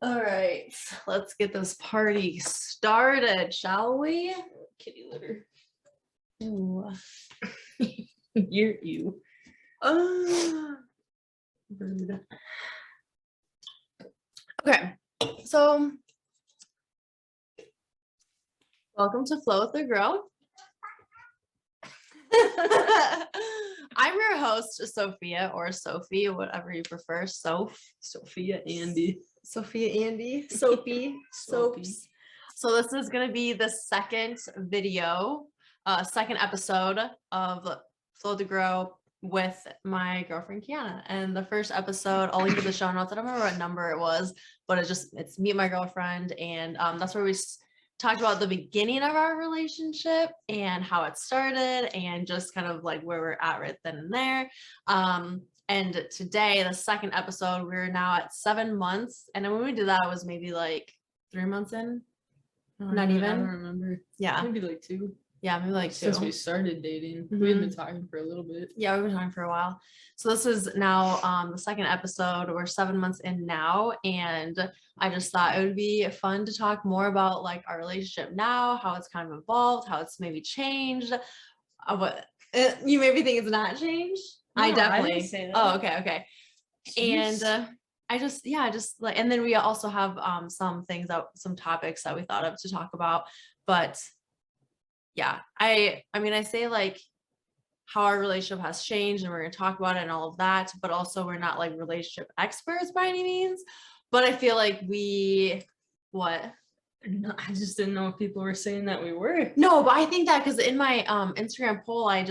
All right, let's get this party started, shall we? Kitty litter. Ooh. You're you. Rude. Okay, so welcome to Flow with the Girl. I'm your host, Sophia, or Sophie, whatever you prefer. Sophia Andy. Sophia Andy, Soapy, Soaps. So this is going to be the second episode of Flow to Grow with my girlfriend Kiana. And the first episode, I'll link to the show notes. I don't remember what number it was, but it's me and my girlfriend, and that's where we talked about the beginning of our relationship and how it started, and just kind of like where we're at right then and there. And today, the second episode, we're now at 7 months. And then when we did that, it was maybe like 3 months in. Not even. I don't remember. Yeah. Maybe like 2. Yeah, maybe like 2. Since we started dating. Mm-hmm. We've been talking for a little bit. Yeah, we've been talking for a while. So this is now the second episode. We're 7 months in now. And I just thought it would be fun to talk more about like our relationship now, how it's kind of evolved, how it's maybe changed. You maybe think it's not changed? No, I definitely didn't say that. Oh, okay. Jeez. And I just like, and then we also have some topics that we thought of to talk about. But yeah, I mean, I say like how our relationship has changed, and we're going to talk about it and all of that, but also we're not like relationship experts by any means. But I feel like No, I just didn't know if people were saying that we were. No, but I think that because in my Instagram poll, on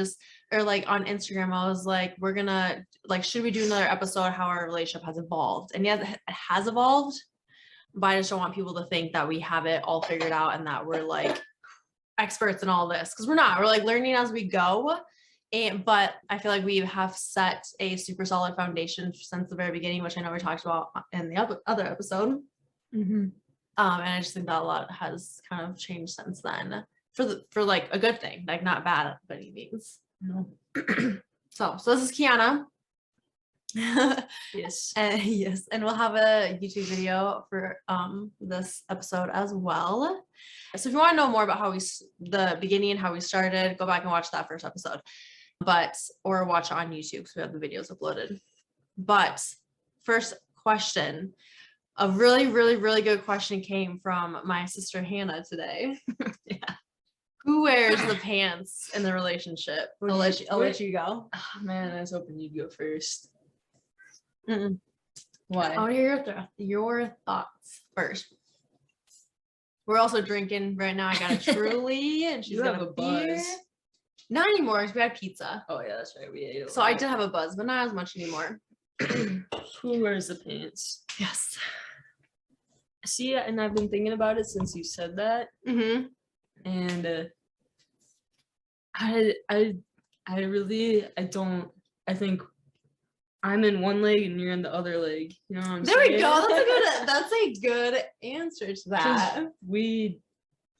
Instagram, I was like, we're gonna like, should we do another episode how our relationship has evolved? And yes, it has evolved, but I just don't want people to think that we have it all figured out and that we're like experts in all this, because we're not. We're like learning as we go. But I feel like we have set a super solid foundation since the very beginning, which I know we talked about in the other episode. Mm-hmm. And I just think that a lot has kind of changed since then for like a good thing, like not bad by any means. No. So this is Kiana. Yes. Yes. And we'll have a YouTube video for this episode as well. So if you want to know more about the beginning, how we started, go back and watch that first episode. Or watch it on YouTube because we have the videos uploaded. But first question. A really, really, really good question came from my sister Hannah today. Yeah. Who wears the pants in the relationship? I'll let you go. Oh, man, I was hoping you'd go first. Mm-mm. Why? I want to hear your thoughts first. We're also drinking right now. I got a Truly, and she's got a beer. Buzz. Not anymore, because we had pizza. Oh yeah, that's right. We ate it. So I did have a buzz, but not as much anymore. Who wears the pants? Yes. See, and I've been thinking about it since you said that. Mm-hmm. And I think I'm in one leg and you're in the other leg. You know what I'm saying? There we go. That's a good answer to that.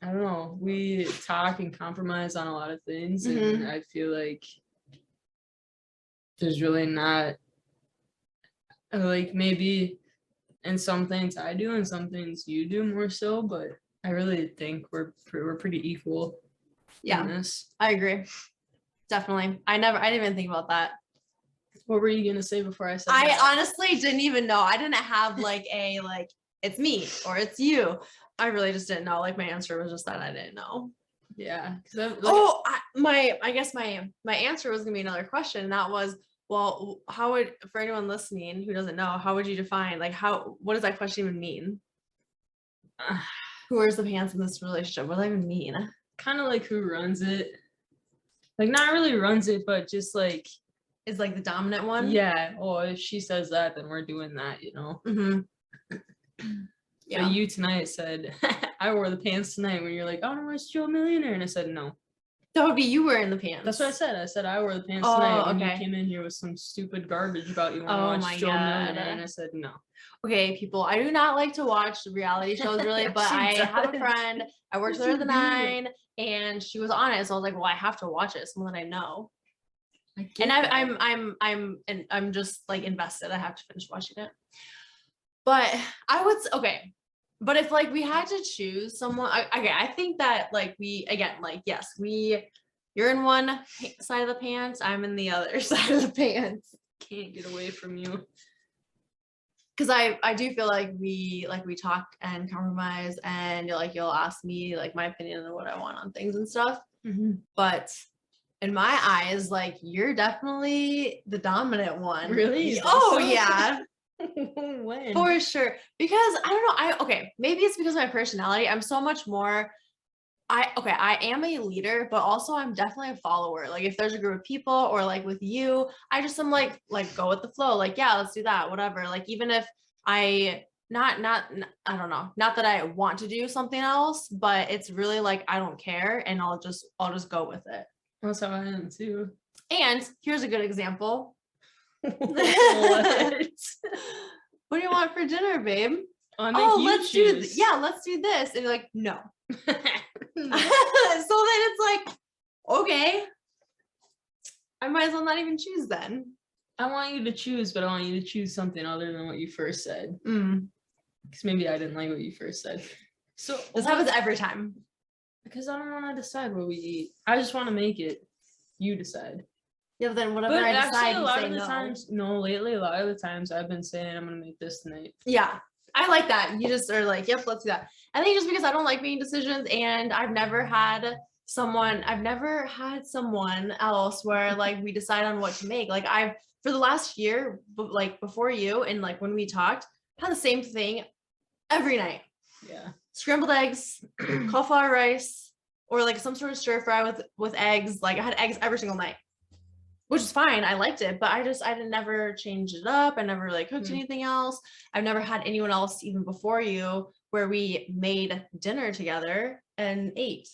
I don't know, we talk and compromise on a lot of things, Mm-hmm. and I feel like there's really not, like, maybe in some things I do and some things you do more so, but I really think we're pretty equal. Yeah, in this. I agree. Definitely. I didn't even think about that. What were you gonna say before I said I that? honestly didn't even know. I didn't have like it's me or it's you. I really just didn't know. Like my answer was just that I didn't know. Yeah. I guess my answer was gonna be another question, and that was, well, how would, for anyone listening who doesn't know, how would you define, like, what does that question even mean? Who wears the pants in this relationship? What does that even mean? Kind of like who runs it. Like, not really runs it, but just like is like the dominant one. Yeah. Oh, if she says that, then we're doing that, you know. Mm-hmm. Yeah. But you tonight said I wore the pants tonight when you're like, I want to watch Joe Millionaire, and I said no. That would be you wearing the pants. That's what I said. I said I wore the pants tonight when okay. you came in here with some stupid garbage about you want to watch Joe Millionaire, and I said no. Okay, people, I do not like to watch reality shows really, but I have a friend. I worked with her at the 9, and she was on it, so I was like, well, I have to watch it, someone that I know. And I'm just like invested. I have to finish watching it. But I would okay. But if like we had to choose someone, okay, I think that like we again, like yes, you're in one side of the pants, I'm in the other side of the pants. Can't get away from you. Because I do feel like we talk and compromise, and you'll ask me like my opinion on what I want on things and stuff. But in my eyes, like you're definitely the dominant one. Really? Oh yeah. When? For sure. Because I don't know. Okay, maybe it's because of my personality. I'm so much more. I am a leader, but also I'm definitely a follower. Like if there's a group of people or like with you, I just am like go with the flow. Like, yeah, let's do that, whatever. Like even if I not I don't know, not that I want to do something else, but it's really like I don't care and I'll just go with it. That's how I am too. And here's a good example. What? What do you want for dinner, babe? Let's choose. let's do this. And you're like, no. So then it's like, okay, I might as well not even choose then. I want you to choose, but I want you to choose something other than what you first said. Because maybe I didn't like what you first said. So this happens every time. Because I don't want to decide what we eat. I just want to make it. You decide. Yeah, but then whatever But I actually, decide, a you lot say of the no. times, no, lately, a lot of the times I've been saying I'm going to make this tonight. Yeah, I like that. You just are like, yep, let's do that. I think just because I don't like making decisions, and I've never had someone else where like we decide on what to make. Like for the last year, like before you and like when we talked, had the same thing every night. Yeah. Scrambled eggs, cauliflower rice, or like some sort of stir fry with eggs. Like I had eggs every single night, which is fine. I liked it, but I didn't never change it up. I never like cooked anything else. I've never had anyone else even before you where we made dinner together and ate.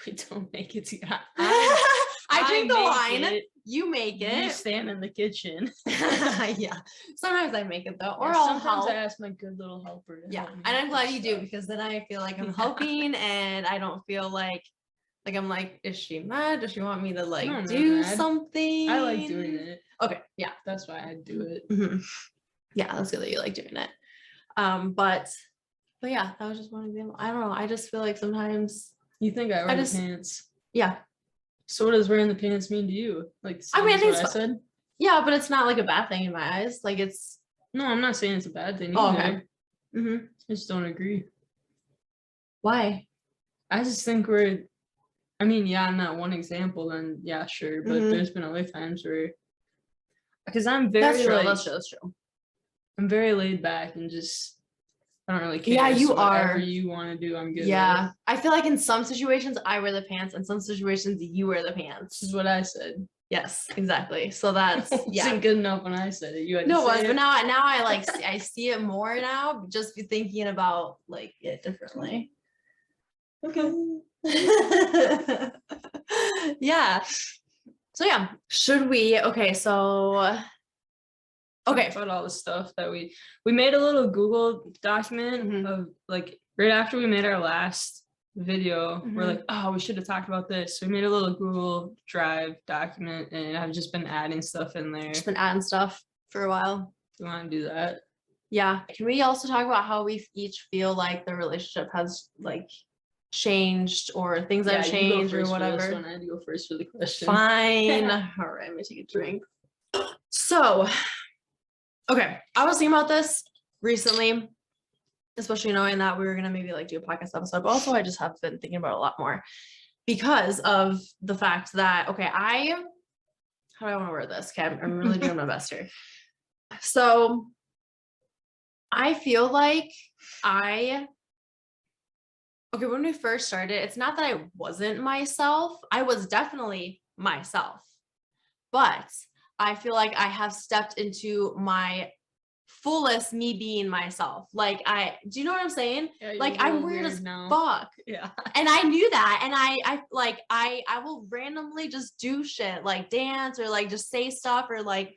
We don't make it together. I drink the wine. It. You make it. You stand in the kitchen. Yeah. Sometimes I make it though, or yeah, I'll sometimes help. I ask my good little helper. Yeah, and I'm glad you do, because then I feel like I'm helping, and I don't feel like I'm like, is she mad? Does she want me to like do something? I like doing it. Okay, yeah, that's why I do it. Yeah, that's good that you like doing it. But yeah, that was just one example. I don't know. I just feel like sometimes you think I wear the pants. Yeah. So what does wearing the pants mean to you? Like, I mean, I think I said. Yeah, but it's not like a bad thing in my eyes. Like it's. No, I'm not saying it's a bad thing. Oh, okay. I just don't agree. Why? I just think I mean, yeah, I'm not one example, then yeah, sure. But there's been other times where, because I'm very that's true. I'm very laid back and just I don't really care. Yeah, you so are. Whatever you want to do, I'm good. Yeah, I feel like in some situations I wear the pants, and some situations you wear the pants. This is what I said. Yes, exactly. So that's wasn't good enough when I said it. You had no, to say it was, it. but now I like I see it more now. Just be thinking about like it differently. Okay. Yeah. So yeah, should we? Okay, so. Okay. About all the stuff that we made a little Google document of like right after we made our last video, we're like, oh, we should have talked about this. So we made a little Google Drive document, and I've just been adding stuff in there. Just been adding stuff for a while. You want to do that? Yeah. Can we also talk about how we each feel like the relationship has like changed, or things that have changed, or whatever? For this one. I had to go first for the question. Fine. All right, I'm gonna take a drink. So, okay, I was thinking about this recently, especially knowing that we were gonna maybe like do a podcast episode, but also I just have been thinking about it a lot more because of the fact that, okay, how do I want to word this? Okay, I'm really doing my best here. So I feel like when we first started, it's not that I wasn't myself. I was definitely myself, but I feel like I have stepped into my fullest me being myself. Like do you know what I'm saying? Yeah, like I'm weird as fuck. Yeah. And I knew that. And I will randomly just do shit, like dance or like just say stuff or like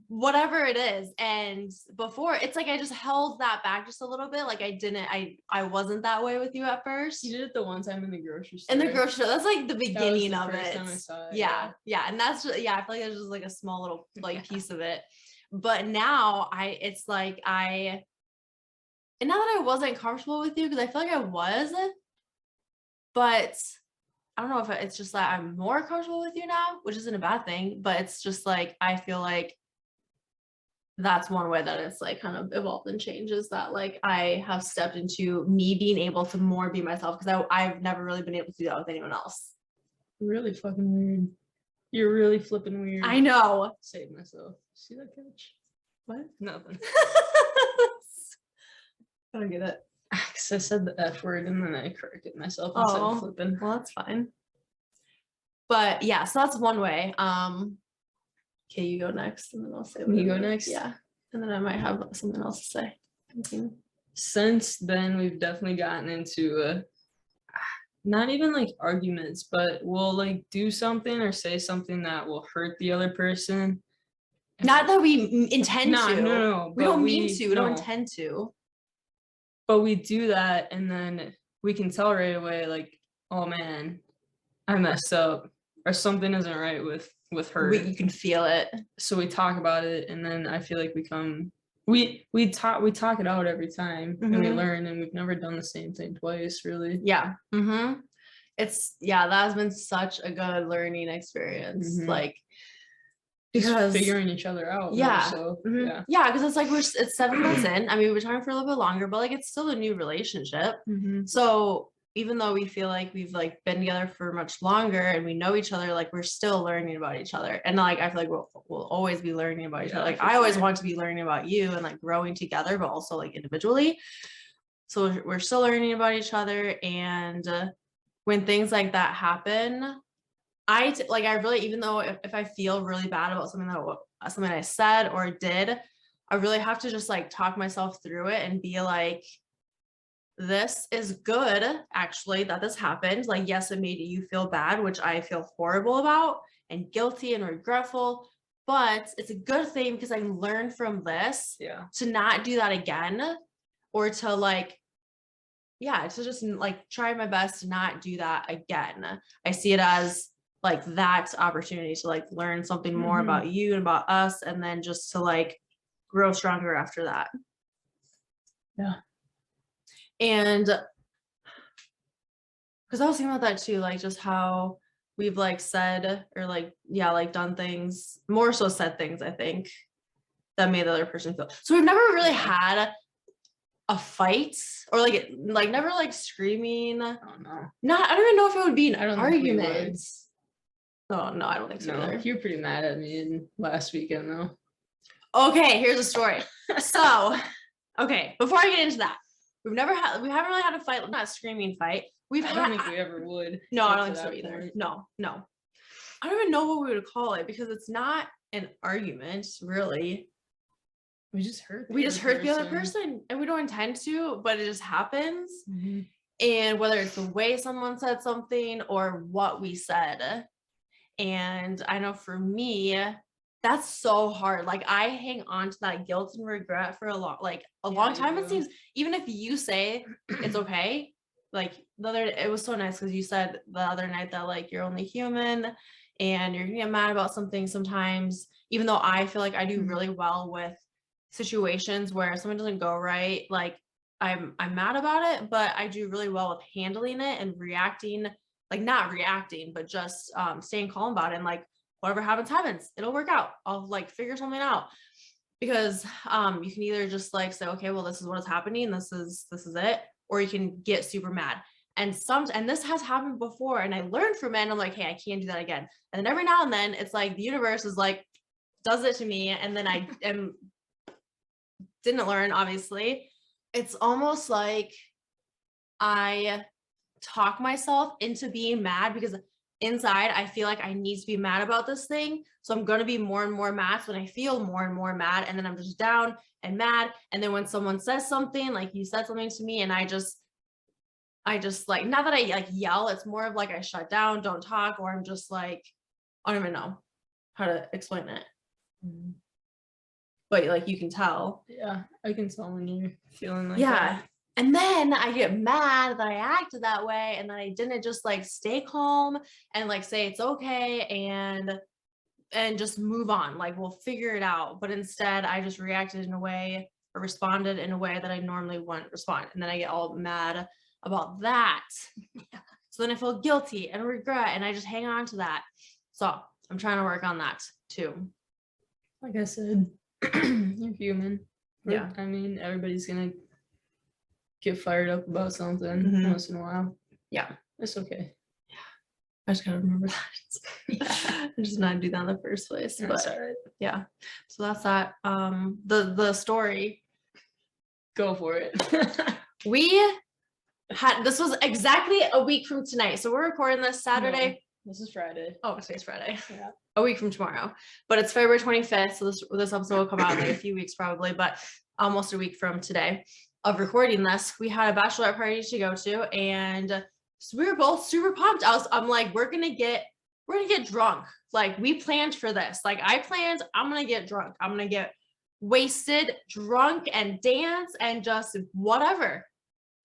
whatever it is. And before, it's like I just held that back just a little bit. Like I wasn't that way with you at first. You did it the one time in the grocery store. In the grocery store. That's like the beginning that was the of first it. Time I saw it. Yeah. And that's just, I feel like there's just like a small little like piece of it. But now it's like I and not that I wasn't comfortable with you, because I feel like I was, but I don't know if it's just that I'm more comfortable with you now, which isn't a bad thing, but it's just like I feel like that's one way that it's like kind of evolved and changes, that like I have stepped into me being able to more be myself, because I've never really been able to do that with anyone else. Really fucking weird. You're really flipping weird. I know. Save myself. See that couch? What? Nothing. I don't get it. Because I said the F word and then I corrected myself instead of flipping. Well, that's fine. But yeah, so that's one way. Okay, you go next, and then I'll say. You go next? Yeah, and then I might have something else to say. Since then, we've definitely gotten into not even like arguments, but we'll like do something or say something that will hurt the other person. Not that we intend to. No. We don't mean to. We don't no. intend to. But we do that, and then we can tell right away, like, oh man, I messed up, or something isn't right with her. You can feel it. So we talk about it, and then I feel like we talk it out every time, and we learn, and we've never done the same thing twice, really. Yeah. It's that has been such a good learning experience. Like, because figuring each other out. Yeah. So yeah, because it's like it's 7 months in. I mean, we've been talking for a little bit longer, but like it's still a new relationship. So even though we feel like we've like been together for much longer and we know each other, like we're still learning about each other. And like I feel like we'll always be learning about each other. Like I always want to be learning about you and like growing together, but also like individually. So we're still learning about each other. And when things like that happen, I really, even though if I feel really bad about something I said or did, I really have to just like talk myself through it and be like, this is good, actually, that this happened. Like, yes, it made you feel bad, which I feel horrible about and guilty and regretful, but it's a good thing because I learned from this to not do that again, or to like, to just like try my best to not do that again. I see it as like that opportunity to like learn something more about you and about us, and then just to like grow stronger after that. Yeah. And because I was thinking about that too, like just how we've like said or like done things, more so said things, I think, that made the other person feel. So we've never really had a fight, or like never like screaming. I don't even know if it would be an argument. Oh no, I don't think so either. You're pretty mad at me last weekend though. Okay, here's a story. So, okay, before I get into that, we haven't really had a fight, not a screaming fight. I don't think we ever would. No, I don't think so either. Point. No. I don't even know what we would call it, because it's not an argument, really. We just hurt the other person, and we don't intend to, but it just happens. And whether it's the way someone said something or what we said. And I know for me, that's so hard. Like I hang on to that guilt and regret for a long time. It seems, even if you say it's okay, like it was so nice because you said the other night that like you're only human and you're gonna get mad about something sometimes, even though I feel like I do really well with situations where something doesn't go right. Like I'm mad about it, but I do really well with handling it and reacting, like not reacting, but just staying calm about it, and like whatever happens, it'll work out. I'll like figure something out, because you can either just like say, okay, well, this is what is happening, this is it, or you can get super mad. And this has happened before, and I learned from it, and I'm like, hey, I can't do that again. And then every now and then it's like the universe is like does it to me, and then I didn't learn, obviously. It's almost like I talk myself into being mad, because inside I feel like I need to be mad about this thing, so I'm going to be more and more mad. So when I feel more and more mad, and then I'm just down and mad, and then when someone says something, like you said something to me, and I just like, not that I like yell, it's more of like I shut down, don't talk, or I'm just like, I don't even know how to explain it. But like you can tell. Yeah, I can tell when you're feeling like that. And then I get mad that I acted that way, and then I didn't just like stay calm and like say it's okay and just move on, like we'll figure it out. But instead I just reacted in a way or responded in a way that I normally wouldn't respond. And then I get all mad about that. So then I feel guilty and regret, and I just hang on to that. So I'm trying to work on that too. Like I said, you're human. Yeah. I mean, everybody's gonna get fired up about something once in a while. Yeah. It's okay. I just gotta remember that. I just not do that in the first place. That's But all right. yeah. So that's that. The story. Go for it. This was exactly a week from tonight. So we're recording this Saturday. No, this is Friday. Oh, today's Friday. Yeah. A week from tomorrow. But it's February 25th. So this episode will come out in like a few weeks probably, but almost a week from today of recording this. We had a bachelorette party to go to, and so we were both super pumped. I'm like, we're gonna get drunk. Like, we planned for this. Like, I planned, I'm gonna get drunk. I'm gonna get wasted, drunk, and dance and just whatever.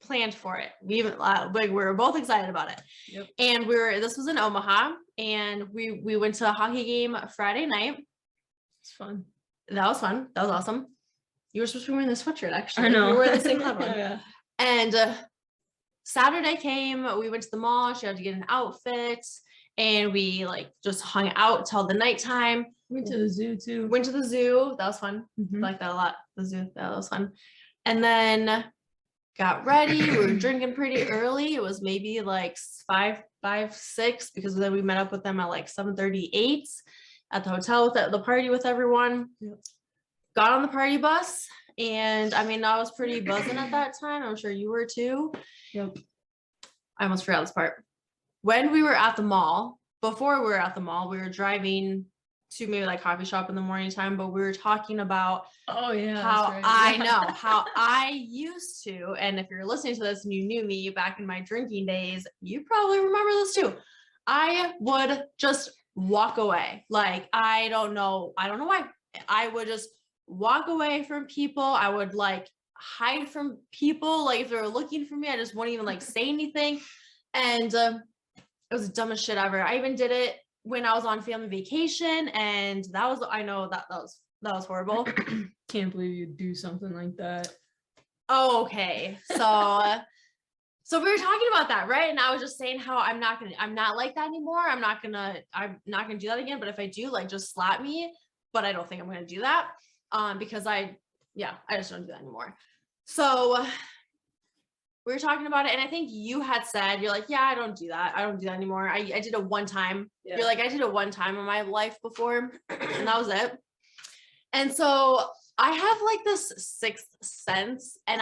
Planned for it. We were both excited about it. Yep. And this was in Omaha, and we went to a hockey game Friday night. It's fun. That was fun. That was awesome. You were supposed to be wearing the sweatshirt, actually. I know. You were wearing the same color one. Yeah. And Saturday came, we went to the mall. She had to get an outfit, and we like just hung out till the nighttime. Went to the zoo too. Went to the zoo. That was fun. I like that a lot. The zoo. That was fun. And then got ready. We were drinking pretty early. It was maybe like 6, because then we met up with them at like 7:38 at the hotel with the party with everyone. Yep. Got on the party bus, and I mean, I was pretty buzzing at that time. I'm sure you were too. Yep. I almost forgot this part. When we were at the mall, before we were at the mall, we were driving to maybe like coffee shop in the morning time, but we were talking about Oh yeah. how that's right. I know how I used to, and if you're listening to this and you knew me back in my drinking days, you probably remember this too. I would just walk away. Like, I don't know why. I would just walk away from people. I would like hide from people. Like, if they were looking for me, I just wouldn't even like say anything. And it was the dumbest shit ever. I even did it when I was on family vacation, and that was horrible. Can't believe you'd do something like that. Oh, okay. So we were talking about that, right? And I was just saying how I'm not like that anymore. I'm not gonna do that again. But if I do, like, just slap me. But I don't think I'm gonna do that. Because I just don't do that anymore. So we were talking about it, and I think you had said, you're like, yeah, I don't do that. I don't do that anymore. I did it one time. Yeah. You're like, I did it one time in my life before, and that was it. And so I have like this sixth sense, and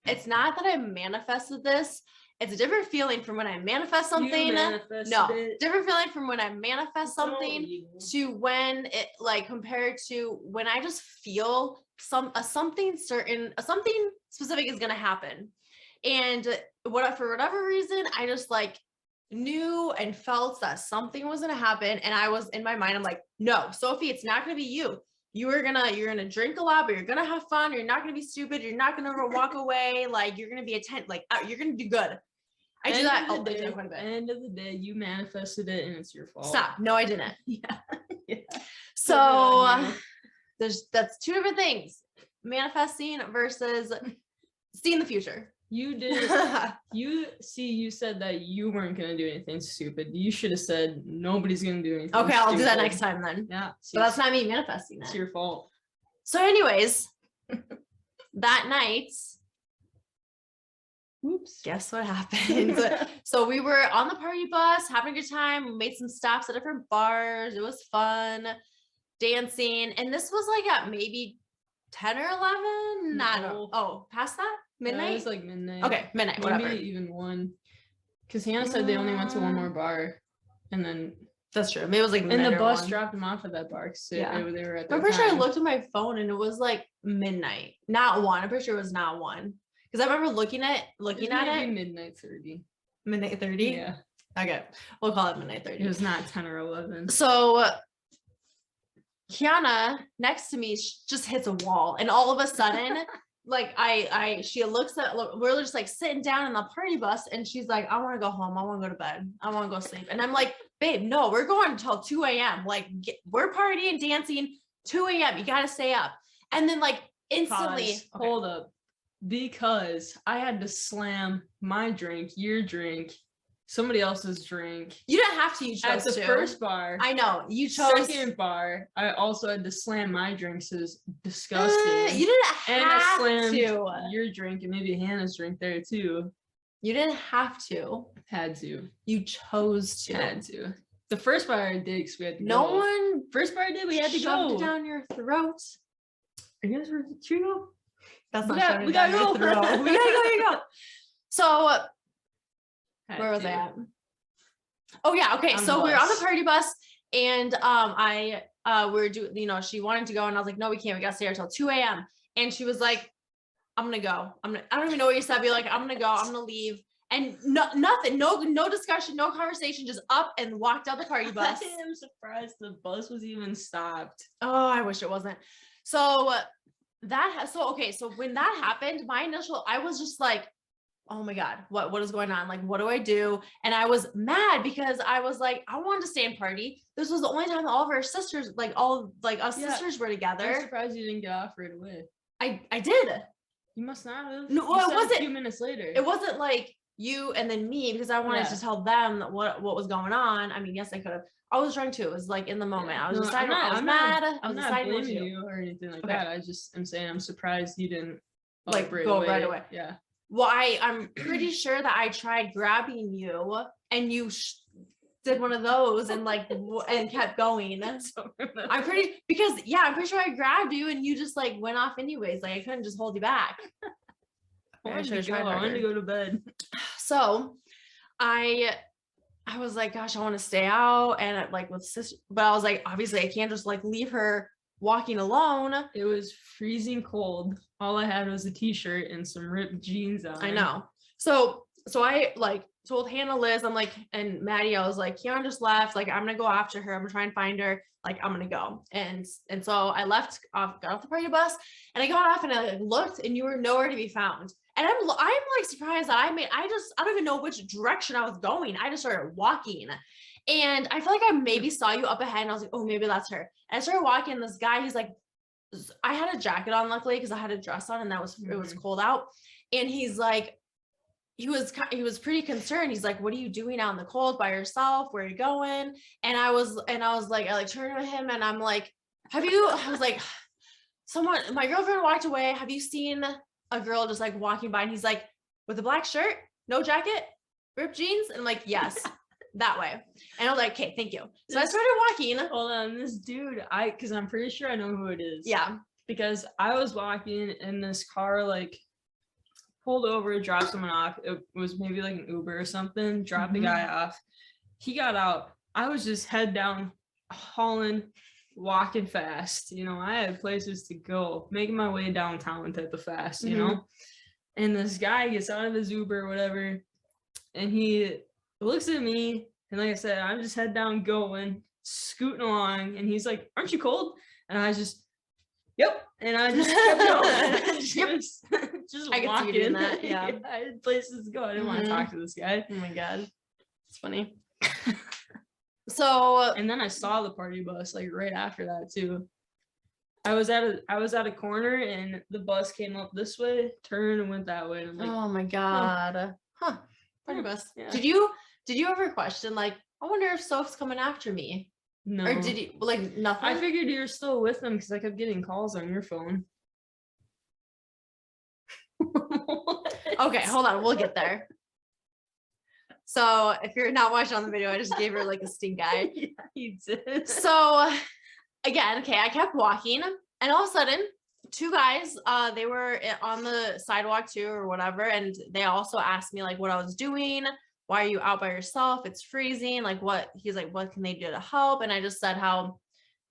it's not that I manifested this. It's a different feeling from when I manifest something. Different feeling from when I manifest something to when it, like, compared to when I just feel something specific is going to happen. And for whatever reason, I just like knew and felt that something was going to happen. And I was in my mind, I'm like, no, Sophie, it's not going to be you. You're gonna drink a lot, but you're gonna have fun. You're not gonna be stupid. You're not gonna walk away. Like, you're gonna be you're gonna do good. I do that quite a bit. End of the day, you manifested it, and it's your fault. Stop. No, I didn't. Yeah. So that's two different things: manifesting versus seeing the future. You did. You said that you weren't gonna do anything stupid. You should have said nobody's gonna do anything. Okay, I'll do that next time then. Yeah. But that's not me manifesting that. It's your fault. So, anyways, that night, oops, guess what happened? So we were on the party bus, having a good time. We made some stops at different bars. It was fun, dancing, and this was like at maybe 10 or 11. No. Oh, past that? Midnight? Yeah, it was like midnight. Okay, midnight, whatever. Maybe even 1. Because Hannah said they only went to one more bar, and then that's true. Maybe it was like midnight. And the bus 1. dropped them off at that bar. So yeah, they were at. I'm pretty sure I looked at my phone and it was like midnight, not 1. I'm pretty sure it was not 1 because I remember looking at it. Midnight 30. Midnight 30. Yeah. Okay, we'll call it midnight 30. It was not 10 or 11. So Kiana next to me just hits a wall, and all of a sudden. Like she looks at, we're just like sitting down in the party bus, and she's like, I want to go home. I want to go to bed. I want to go sleep. And I'm like, babe, no, we're going until 2 a.m. Like, we're partying, dancing, 2 a.m. You got to stay up. And then like instantly. Pause. Hold up. Because I had to slam my drink, your drink, somebody else's drink. You didn't have to. You chose At the to. first bar. I know you chose. Second bar, I also had to slam my drinks. It was disgusting. You didn't have and I slammed to. your drink and maybe Hannah's drink there too. You didn't have to. Had to. You chose to. Had to. The first bar I did because we had to No go. one. First bar I did, we had to shoved go. it down your throat. Are you guys ready to go? That's We not got- shoving we it down gotta your go. throat. We gotta go. You go. So Had where was to. I at? Oh yeah, okay. On the So we were on the bus. party bus, and we were doing, you know, she wanted to go, and I was like, no, we can't. We gotta stay here till 2 a.m. And she was like, I'm gonna go. I don't even know what you said. Be like, I'm gonna go. I'm gonna leave. And nothing, no discussion, no conversation, just up and walked out the party bus. I am surprised the bus was even stopped. Oh, I wish it wasn't. So so when that happened, I was just like, oh my God, what is going on? Like, what do I do? And I was mad because I was like, I wanted to stay and party. This was the only time all of our sisters, like all like us Yeah. sisters were I'm together. surprised you didn't get off right away. I did. You must not have. No, You well, it said wasn't- a few minutes later. It wasn't like you and then me because I wanted Yeah. to tell them what was going on. I mean, yes, I could have. I was drunk too. It was like in the moment. I was deciding. I was mad. I I'm was not deciding what to blaming do. you or anything like Okay. that. I just am saying I'm surprised you didn't Like, go right away. Yeah. Well, I'm pretty sure that I tried grabbing you and you did one of those and like and kept going. I'm pretty sure I grabbed you and you just like went off anyways. Like I couldn't just hold you back. I I wanted should've to go. tried I wanted to harder. go to bed. So I was like, gosh, I want to stay out and like with sister, but I was like, obviously I can't just like leave her walking alone. It was freezing cold. All I had was a t-shirt and some ripped jeans on. I know. So I like told Hannah, Liz, I'm like, and Maddie, I was like, Kiana just left. Like, I'm gonna go after her. I'm gonna try and find her. Like, I'm gonna go. And so I left off, got off the party bus, and I got off and I like, looked, and you were nowhere to be found. And I'm like surprised that I don't even know which direction I was going. I just started walking. And I feel like I maybe saw you up ahead and I was like, oh, maybe that's her. And I started walking, and this guy, he's like, I had a jacket on luckily because I had a dress on and it was cold out. And he's like, he was pretty concerned. He's like, what are you doing out in the cold by yourself? Where are you going? And I was like, I like turned to him and I'm like, I was like, my girlfriend walked away. Have you seen a girl just like walking by? And he's like, with a black shirt, no jacket, ripped jeans. And I'm like, yes, that way. And I was like, okay, thank you. So I started walking. Hold on, this dude, because I'm pretty sure I know who it is. Yeah. Because I was walking and this car like pulled over, dropped someone off. It was maybe like an Uber or something, dropped the guy off. He got out. I was just head down, hauling, walking fast. You know, I had places to go, making my way downtown type of fast, you know? And this guy gets out of his Uber or whatever, and he looks at me, and like I said, I'm just head down going, scooting along, and he's like, aren't you cold? And I just, yep. And I just kept going. just I could see you walking. doing that, yeah. I had places to go. I didn't want to talk to this guy. Oh my God. It's funny. So, And then I saw the party bus like right after that too. I was at a corner and the bus came up this way, turned and went that way. And I'm like, oh my God. Huh. Party bus. Yeah. Did you ever question like, I wonder if Soph's coming after me? no. Or did you like nothing? I figured you were still with them because I kept getting calls on your phone. Okay, hold on. We'll get there. So if you're not watching on the video, I just gave her like a stink eye. Yeah, you did. So again, okay, I kept walking and all of a sudden two guys, they were on the sidewalk too or whatever. And they also asked me like what I was doing. Why are you out by yourself? It's freezing. Like he's like, what can they do to help? And I just said how,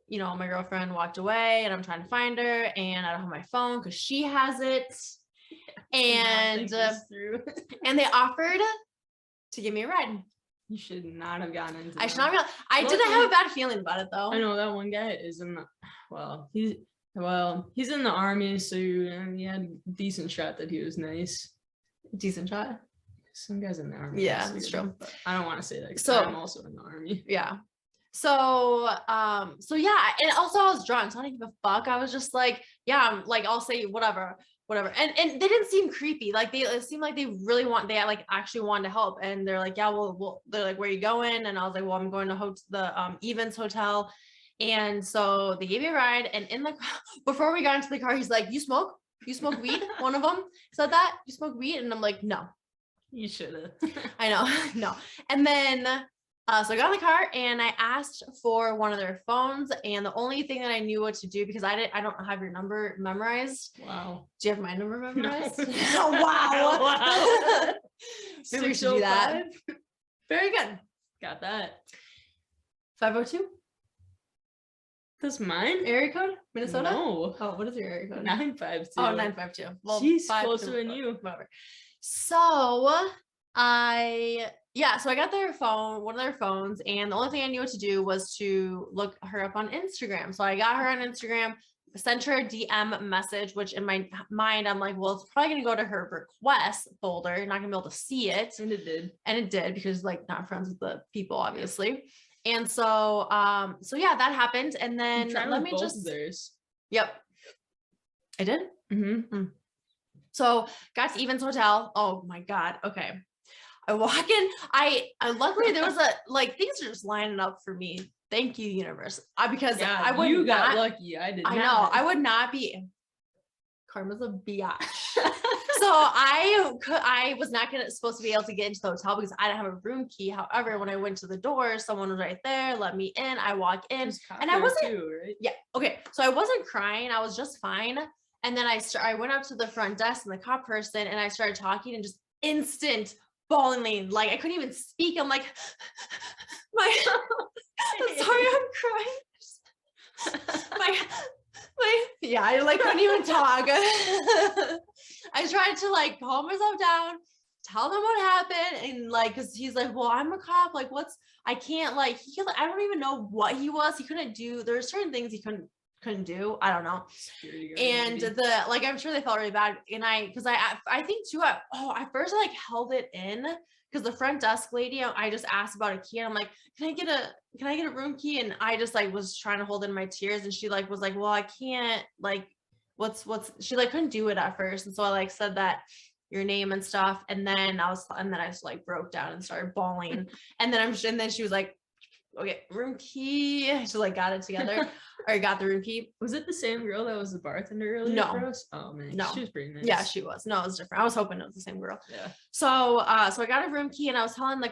you know, my girlfriend walked away and I'm trying to find her and I don't have my phone because she has it. And and they offered to give me a ride. You should not have gotten into I should that. not have. I didn't have a bad feeling about it though. I know that one guy is in the he's in the army, so you had a decent shot that he was nice. Decent shot. Some guys in the army. Yeah, that's true. But I don't want to say that. So I'm also in the army. yeah. So yeah, and also I was drunk, so I didn't give a fuck. I was just like, yeah, I'm like, I'll say whatever. And they didn't seem creepy. Like it seemed like they like actually wanted to help. And they're like, yeah, well, they're like, where are you going? And I was like, well, I'm going to the Evans Hotel. And so they gave me a ride. And in the before we got into the car, he's like, you smoke weed? One of them said that, you smoke weed? And I'm like, no. You should have. I know, no. And then, so I got in the car and I asked for one of their phones. And the only thing that I knew what to do, because I don't have your number memorized. Wow. Do you have my number memorized? No. Oh, wow. Wow. Maybe we should do that. Very good. Got that. 502 That's mine? area code, Minnesota? No. Oh, what is your area code? 952. Oh, 952. Well, She's 5 closer to- than you. Whatever. So I got their phone, one of their phones, and the only thing I knew what to do was to look her up on Instagram. So I got her on Instagram, sent her a DM message, which in my mind, I'm like, well, it's probably going to go to her request folder. Not going to be able to see it. And it did. And it did, because like not friends with the people, obviously. And so, yeah, that happened. And then let me just, theirs. yep, I did. Mm-hmm. So got to Evans Hotel. Oh my God. Okay. I walk in. I luckily there was things are just lining up for me. Thank you, universe. Because Yeah, I would you got not, lucky. I did not. I know. I would not be. Karma's a biatch. So I was not supposed to be able to get into the hotel because I didn't have a room key. However, when I went to the door, someone was right there, let me in. I walk in, and I wasn't. Too, right? Yeah. Okay. So I wasn't crying. I was just fine. And then I went up to the front desk and the cop person, and I started talking, and just instant bawling. Like I couldn't even speak. I'm like, I'm sorry, I'm crying. Yeah, I like couldn't even talk. I tried to like calm myself down, tell them what happened, and like, cause he's like, well, I'm a cop. Like, I can't like, I don't even know what he was. He couldn't do. There were certain things he couldn't do. I don't know. And I'm sure they felt really bad. And I think too, at first I like held it in. Because the front desk lady, I just asked about a key, and I'm like, can I get a room key? And I just like was trying to hold in my tears, and she like was like, well, I can't, like, what's she like couldn't do it at first. And so I like said that your name and stuff, and then I just like broke down and started bawling. and then she was like, okay, room key. She like got it together. Or got the room key. Was it the same girl that was the bartender earlier? No. For us? Oh man, no, she was pretty nice. Yeah, she was. No, it was different. I was hoping it was the same girl. Yeah. So I got a room key, and I was telling the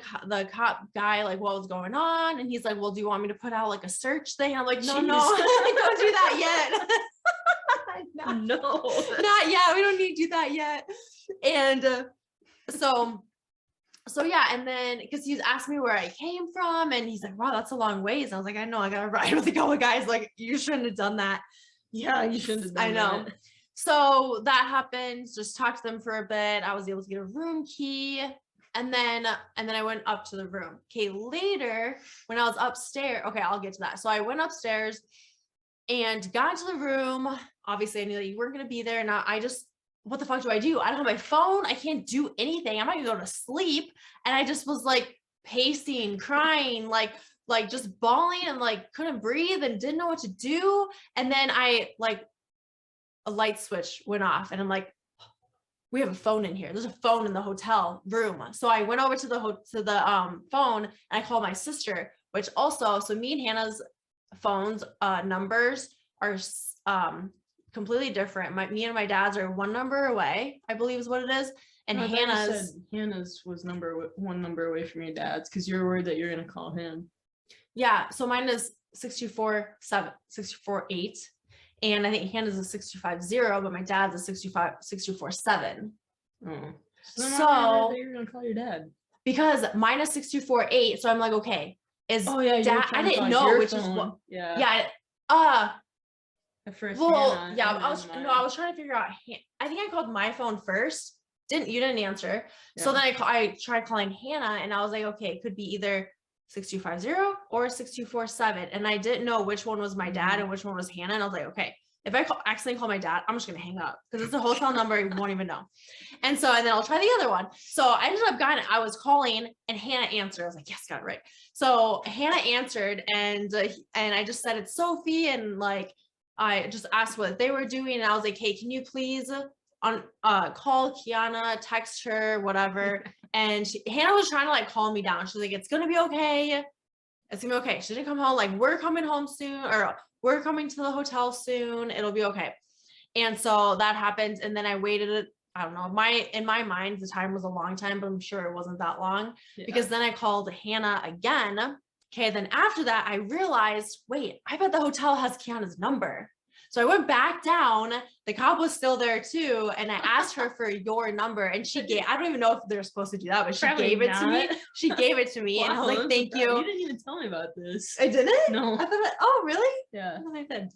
cop guy like what was going on, and he's like, "Well, do you want me to put out like a search thing?" I'm like, "No, no, don't do that yet." No, not yet. We don't need to do that yet. And so yeah, and then because he's asked me where I came from, and he's like, wow, that's a long ways. I was like, I know, I gotta ride with a couple of guys. Like, you shouldn't have done that. Yeah, you shouldn't have done that. I know. So that happened. Just talked to them for a bit. I was able to get a room key. And then I went up to the room. Okay, later when I was upstairs, okay, I'll get to that. So I went upstairs and got into the room. Obviously, I knew that you weren't gonna be there. Now what the fuck do? I don't have my phone. I can't do anything. I'm not gonna go to sleep. And I just was like pacing, crying, like just bawling, and like couldn't breathe and didn't know what to do. And then a light switch went off, and I'm like, we have a phone in here. There's a phone in the hotel room. So I went over to the phone, and I called my sister, which also, so me and Hannah's phones numbers are completely different. Me and my dad's are one number away, I believe is what it is. And Hannah's was one number away from your dad's, because you're worried that you're gonna call him. Yeah, so mine is 648, and I think Hannah's is 650, but my dad's is 647. Oh, so you're gonna call your dad because mine is 648. So I'm like, okay, dad? I didn't know which phone. Is what. Yeah. At first, well, Hannah, yeah, I was trying to figure out. I think I called my phone first. You didn't answer. Yeah. So then I tried calling Hannah, and I was like, okay, it could be either 6250 or 6247, and I didn't know which one was my dad and which one was Hannah, and I was like, okay, if I accidentally call my dad, I'm just gonna hang up because it's a hotel number you won't even know. And then I'll try the other one. So I ended up I was calling and Hannah answered. I was like, yes, got it right. So Hannah answered and I just said it's Sophie, and like I just asked what they were doing, and I was like, hey, can you please call Kiana, text her, whatever. And Hannah was trying to like calm me down. She's like, it's gonna be okay. It's gonna be okay. She didn't come home. Like, we're coming home soon, or we're coming to the hotel soon. It'll be okay. And so that happened. And then I waited. I don't know. In my mind, the time was a long time, but I'm sure it wasn't that long because then I called Hannah again. Okay. Then after that, I realized, wait, I bet the hotel has Kiana's number. So I went back down. The cop was still there too. And I asked her for your number, and she gave, I don't even know if they're supposed to do that, but she gave it to me. She gave it to me. Wow, and I was like, thank you. You didn't even tell me about this. I didn't? No. I thought, oh, really? Yeah. I did.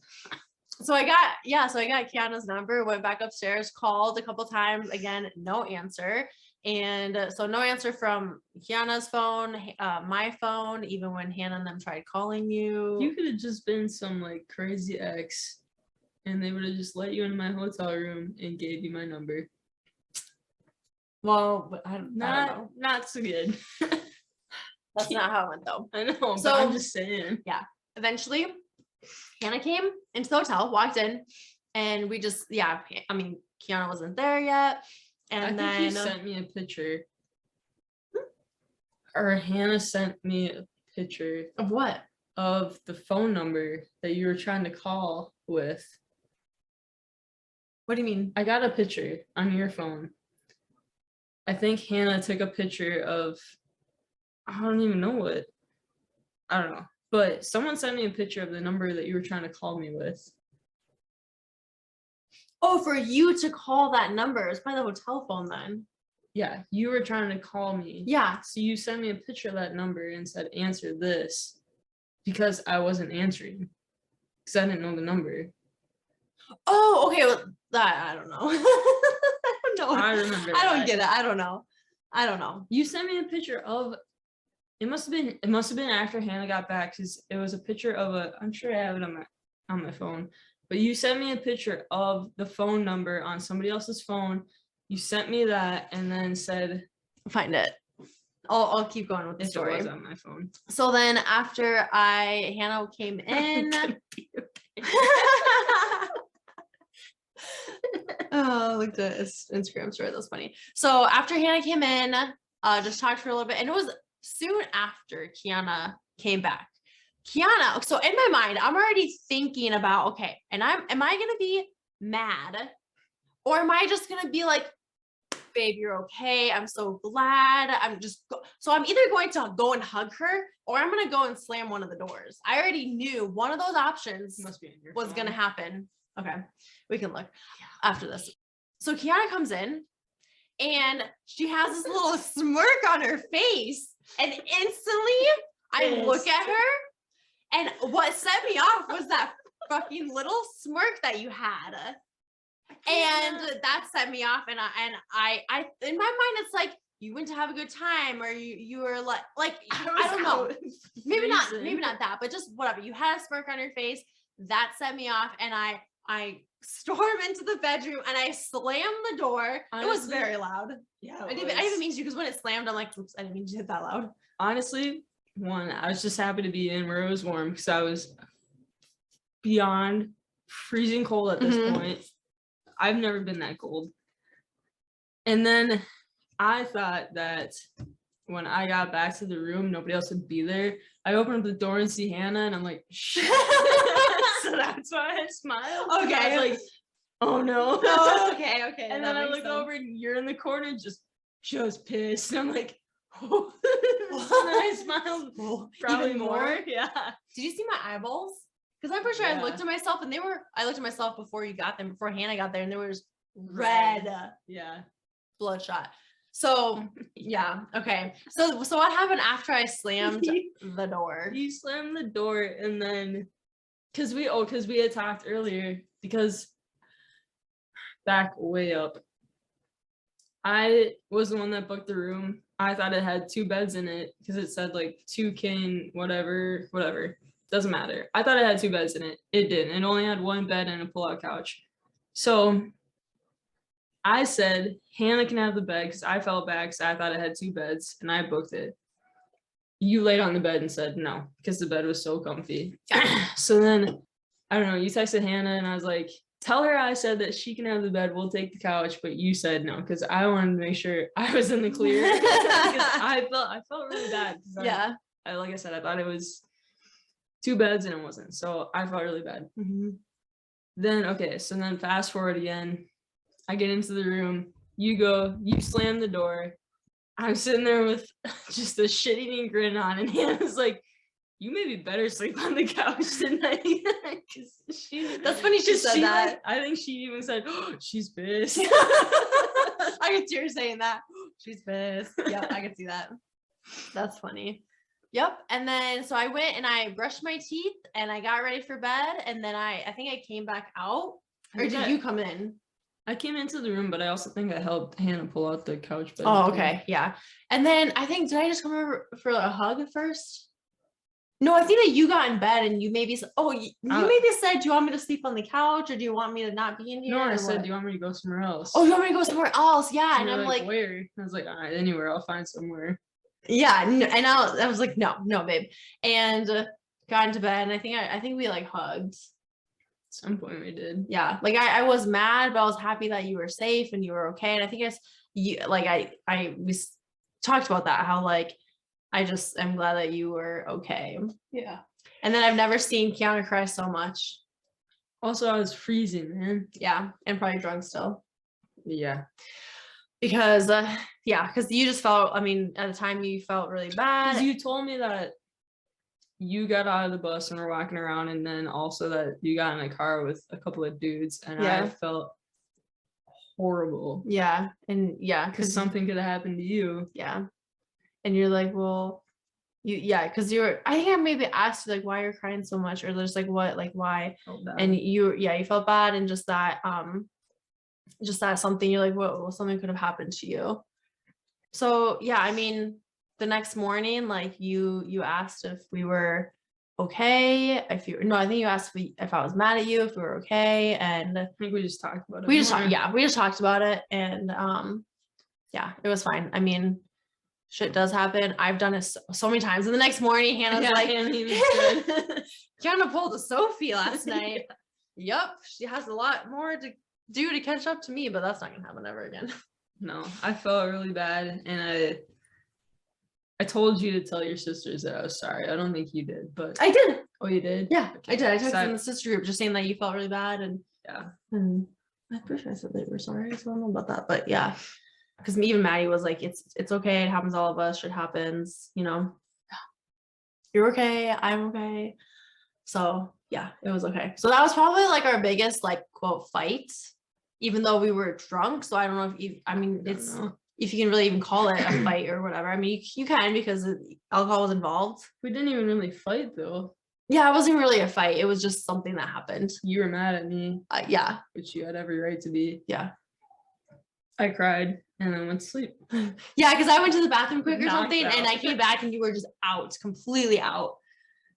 So I got Kiana's number, went back upstairs, called a couple times, again, no answer. And so no answer from Kiana's phone, my phone, even when Hannah and them tried calling you. You could have just been some like crazy ex, and they would have just let you into my hotel room and gave you my number. Well, but I don't know. Not so good. That's not how it went though. I know, So but I'm just saying. Yeah. Eventually, Hannah came into the hotel, walked in, and we just, I mean, Kiana wasn't there yet. And then you sent me a picture. Or Hannah sent me a picture of what? Of the phone number that you were trying to call with. What do you mean? I got a picture on your phone. I think Hannah took a picture of, I don't even know what. I don't know. But someone sent me a picture of the number that you were trying to call me with. Oh, for you to call that number. It's probably the hotel phone then. Yeah, you were trying to call me. Yeah. So you sent me a picture of that number and said, answer this, because I wasn't answering. Because I didn't know the number. Oh, okay. Well, that I don't know. I don't know. I remember. I don't get it. I don't know. You sent me a picture of. It must have been after Hannah got back, because it was a picture of I'm sure I have it on my phone. But you sent me a picture of the phone number on somebody else's phone. You sent me that and then said, find it. I'll keep going with the story. It was on my phone. So then after Hannah came in. Oh, look at this Instagram story. That's funny. So after Hannah came in, just talked for a little bit, and it was soon after Kiana came back. Kiana, so in my mind, I'm already thinking about, okay, and am I gonna be mad, or am I just gonna be like, babe, you're okay, I'm so glad, so I'm either going to go and hug her, or I'm gonna go and slam one of the doors. I already knew one of those options was gonna happen. Okay, we can look after this. So Kiana comes in, and she has this little smirk on her face, and instantly I look at her, and what set me off was that fucking little smirk that you had. And that set me off, and I in my mind, it's like, you went to have a good time, or you were like I don't know, maybe not that, but just whatever. You had a smirk on your face that set me off, and I storm into the bedroom and I slammed the door. Honestly, it was very loud. Yeah, I didn't mean to, because when it slammed, I'm like, oops, I didn't mean to hit that loud. Honestly, I was just happy to be in where it was warm, because I was beyond freezing cold at this point. I've never been that cold. And then I thought that when I got back to the room, nobody else would be there. I opened up the door and see Hannah, and I'm like, shit. So that's why I smiled. Okay. I was like, oh no. Oh, okay. And then I look over and you're in the corner just pissed. And I'm like, oh. And then I smiled probably more. Yeah. Did you see my eyeballs? Because I'm pretty sure I looked at myself, and I looked at myself before you got them, before Hannah got there, and they were just red. Yeah. Bloodshot. So yeah. Okay. So what happened after I slammed the door? You slammed the door, and then because we had talked earlier, because back way up, I was the one that booked the room. I thought it had 2 beds in it, because it said like 2 king, whatever. doesn't matter. I thought it had 2 beds in it. It didn't. It only had 1 bed and a pull-out couch. So I said, Hannah can have the bed because I felt bad because I thought it had 2 beds and I booked it. You laid on the bed and said no because the bed was so comfy. So then, I don't know, you texted Hannah and I was like, tell her I said that she can have the bed, we'll take the couch, but you said no because I wanted to make sure I was in the clear. Because I felt really bad. Yeah. I like I said, I thought it was 2 beds and it wasn't. So I felt really bad. Then, okay, so then fast forward again. I get into the room. You slam the door. I'm sitting there with just a shit-eating grin on, and Hannah's like, you maybe better sleep on the couch tonight. That's funny she said that. Like, I think she even said, oh, she's pissed. I could see her saying that. She's pissed. Yep, I could see that. That's funny. Yep. And then so I went and I brushed my teeth and I got ready for bed. And then I think I came back out. Or did you come in? I came into the room, but I also think I helped Hannah pull out the couch bed. Oh, okay. Yeah. And then I think, did I just come over for a hug at first? No, I think that you got in bed and you maybe said, maybe said, do you want me to sleep on the couch or do you want me to not be in here? No, I said, do you want me to go somewhere else? Oh, you want me to go somewhere else? Yeah. And I'm like, where? I was like, all right, anywhere, I'll find somewhere. Yeah. And I was like, no, babe. And got into bed and I think we like hugged. At some point we did. Yeah. Like I was mad, but I was happy that you were safe and you were okay. And I think we talked about that, how like, I just am glad that you were okay. Yeah. And then I've never seen Kiana cry so much. Also, I was freezing, man. Yeah. And probably drunk still. Yeah. Because, because you just felt, I mean, at the time you felt really bad. Because you told me that you got out of the bus and were walking around, and then also that you got in a car with a couple of dudes, and I felt horrible. Yeah. And because something could have happened to you. Yeah. And you're like, well, because I think I maybe asked you like why you're crying so much, or there's like what, like why, and you felt bad, and just that something, you're like, well, something could have happened to you. So yeah, I mean, the next morning, like you asked if we were okay, I think you asked if I was mad at you, if we were okay, and I think we just talked about it. We just talked about it, and it was fine. I mean, shit does happen. I've done it so many times. And the next morning, Hannah's like, Kiana pulled a Sophie last night. Yep, she has a lot more to do to catch up to me, but that's not gonna happen ever again. No, I felt really bad, and I told you to tell your sisters that I was sorry. I don't think you did, but I did. Oh, you did? Yeah, okay. I did. I texted in the sister group just saying that you felt really bad, and and I'm pretty sure I said they were sorry, so I don't know about that, but yeah. Because even Maddie was like, it's okay, it happens to all of us, shit happens, you're okay, I'm okay. So yeah, it was okay. So that was probably like our biggest like quote fight, even though we were drunk. So I don't know if you can really even call it a fight or whatever. I mean, you can, because alcohol was involved. We didn't even really fight though. Yeah, it wasn't really a fight. It was just something that happened. You were mad at me. Yeah. Which you had every right to be. Yeah. I cried and then went to sleep. Yeah, because I went to the bathroom quick or something, and I came back and you were just out, completely out.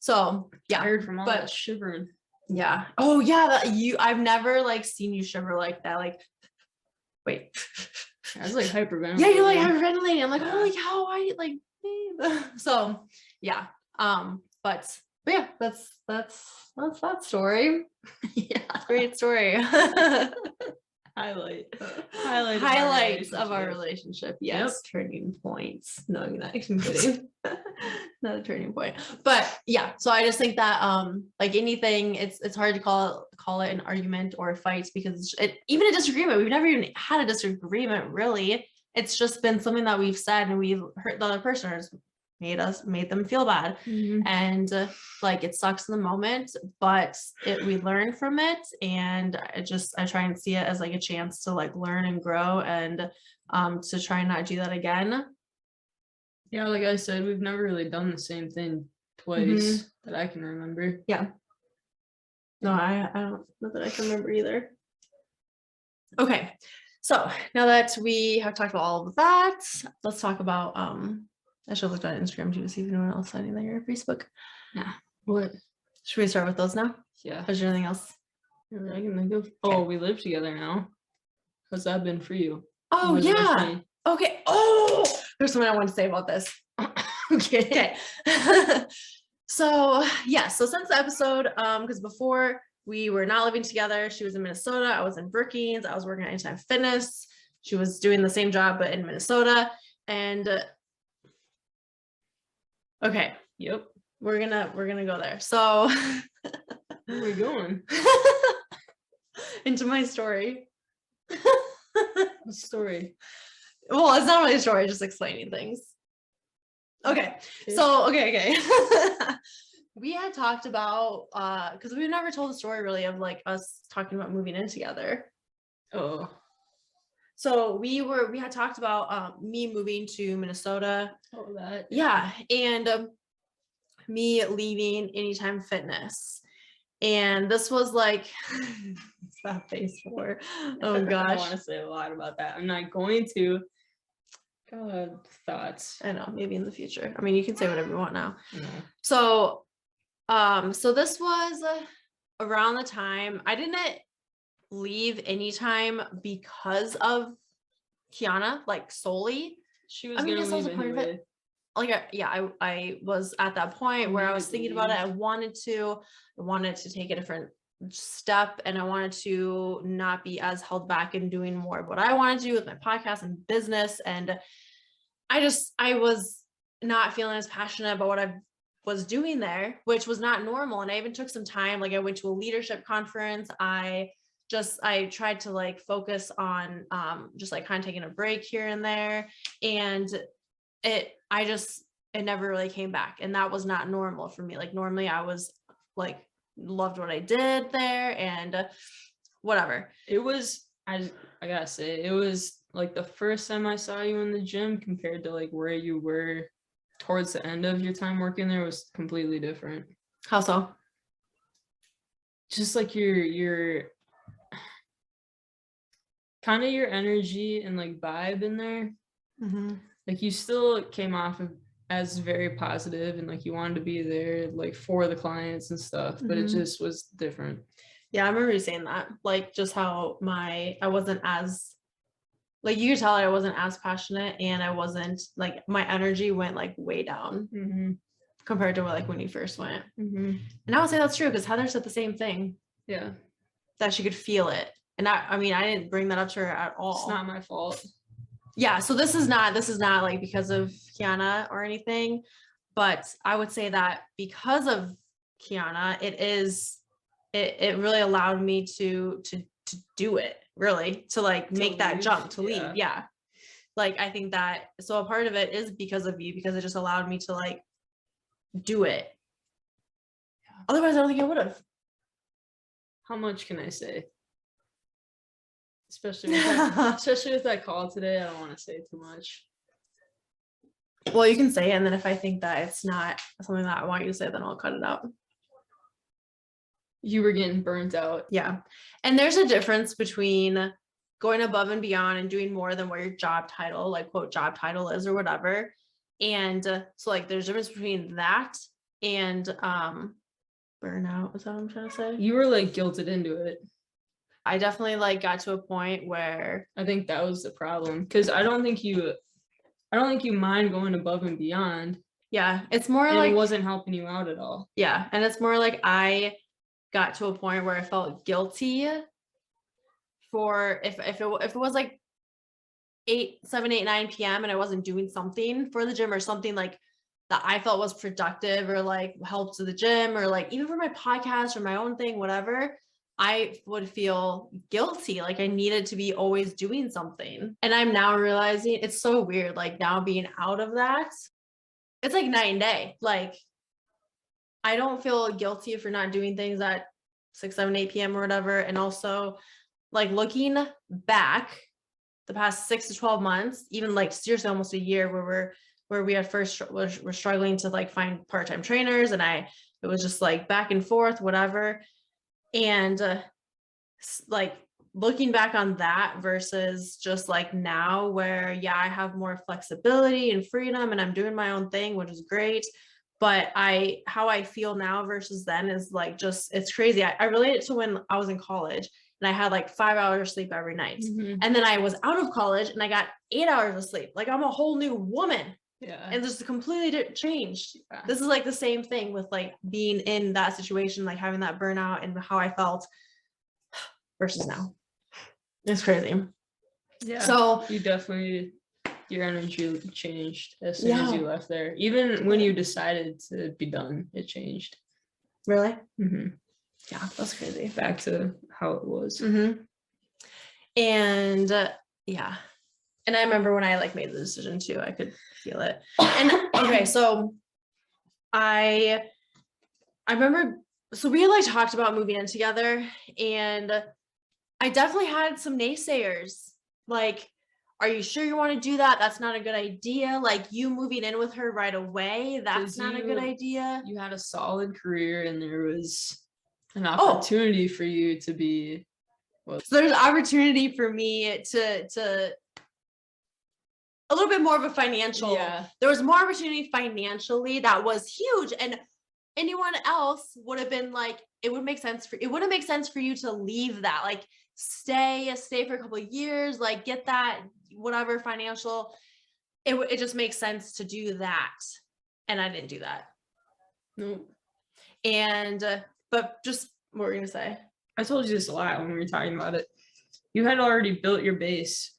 So yeah, tired from all that shivering. Yeah. Oh yeah, I've never like seen you shiver like that. Like, wait. I was like hyperventilating. Yeah, you're like hyperventilating. I'm like, holy cow, why you like babe? So yeah. But yeah, that's that story. Yeah, great story. Highlights of our relationship. Yes. Yep. Turning points. No, you're not kidding. Not a turning point. But yeah, so I just think that like anything, it's hard to call it an argument or a fight, because even a disagreement, we've never even had a disagreement really. It's just been something that we've said and we've hurt the other person, or made them feel bad. And like it sucks in the moment, but we learn from it, and I try and see it as like a chance to like learn and grow, and to try and not do that again. Yeah, like I said, we've never really done the same thing twice that I can remember. Yeah. No, I don't know that I can remember either. Okay, so now that we have talked about all of that, let's talk about I should have looked at Instagram too to see if anyone else said anything, or Facebook. Yeah. What? Should we start with those now? Yeah. Is there anything else? I can think of. Oh, we live together now. How's that been for you? Oh, Was it yeah. for me? Okay. Oh, there's something I want to say about this. Okay. So yeah, so since the episode, because before we were not living together, she was in Minnesota, I was in Brookings, I was working at Anytime Fitness. She was doing the same job but in Minnesota. And okay, Yep. we're gonna go there. So Where are we going? into my story. What story? Well, it's not really a story, just explaining things. Okay. So okay. We had talked about because we've never told the story really of like us talking about moving in together. Oh. So we had talked about me moving to Minnesota. Oh, that. Yeah, and me leaving Anytime Fitness. And this was like that face for oh I gosh. want to say a lot about that. I'm not going to. God, thoughts. I know, maybe in the future. I mean, you can say whatever you want now. No. So so this was around the time I didn't leave Anytime because of Kiana, like solely. She was I mean, gonna yes, that was leave a part of it. anyway. Like I was at that point where I was thinking about it. I wanted to take a different step, and I wanted to not be as held back in doing more of what I wanted to do with my podcast and business. And I was not feeling as passionate about what I was doing there, which was not normal. And I even took some time, like I went to a leadership conference. I tried to like focus on just like kind of taking a break here and there. And it never really came back. And that was not normal for me. Like normally I was like, loved what I did there and whatever. It was, I gotta say, it was like the first time I saw you in the gym compared to like where you were towards the end of your time working there was completely different. How so? Just like your kind of your energy and like vibe in there. Mm-hmm. Like you still came off of as very positive and like you wanted to be there like for the clients and stuff, but it just was different. Yeah, I remember you saying that, like just how I wasn't as, like you could tell I wasn't as passionate, and I wasn't like, my energy went like way down compared to like when you first went. And I would say that's true because Heather said the same thing. Yeah, that she could feel it. And I mean, I didn't bring that up to her at all. It's not my fault. Yeah, so this is not like because of Kiana or anything, but I would say that because of Kiana, it really allowed me to do it, really, to like make that jump to leave. Yeah. Like I think that, so a part of it is because of you, because it just allowed me to like do it. Otherwise I don't think I would have. How much can I say? Especially with that call today, I don't want to say too much. Well, you can say it, and then if I think that it's not something that I want you to say, then I'll cut it out. You were getting burnt out. Yeah. And there's a difference between going above and beyond and doing more than what your job title, like quote job title is or whatever. And so like there's a difference between that and burnout. Is that what I'm trying to say? You were like guilted into it. I definitely like got to a point where I think that was the problem, because I don't think you mind going above and beyond. Yeah, it's more and like it wasn't helping you out at all. Yeah, and it's more like I got to a point where I felt guilty for if it was like 7, 8, 9 p.m. and I wasn't doing something for the gym or something like that I felt was productive or like helped to the gym or like even for my podcast or my own thing, whatever. I would feel guilty, like I needed to be always doing something. And I'm now realizing it's so weird, like now being out of that, it's like night and day. Like I don't feel guilty for not doing things at 6, 7, 8 p.m. or whatever. And also like looking back the past 6 to 12 months, even like seriously almost a year where we at first we're struggling to like find part-time trainers, and it was just like back and forth, whatever. And like looking back on that versus just like now where, yeah, I have more flexibility and freedom and I'm doing my own thing, which is great. but how I feel now versus then is like, just, it's crazy. I relate it to when I was in college and I had like 5 hours of sleep every night. And then I was out of college and I got 8 hours of sleep. Like, I'm a whole new woman. Yeah. And just completely changed. Yeah. This is like the same thing with like being in that situation, like having that burnout and how I felt versus now. It's crazy. Yeah. So you definitely, your energy changed as soon as Yeah. you left there. Even when you decided to be done, it changed. Really? Yeah, That's crazy. back to how it was. And yeah. And I remember when I like made the decision too, I could feel it. And okay, so I remember, so we had like talked about moving in together, and I definitely had some naysayers. Like, are you sure you want to do that? That's not a good idea. Like, you moving in with her right away, that's not a good idea. You had a solid career and there was an opportunity for you to be. So there's opportunity for me to a little bit more of a financial. Yeah. There was more opportunity financially that was huge, and anyone else would have been like, it wouldn't make sense for you to leave that, like stay for a couple of years, like get that whatever financial. It just makes sense to do that, and I didn't do that. No. And but just what were you gonna say? I told you this a lot when we were talking about it. You had already built your base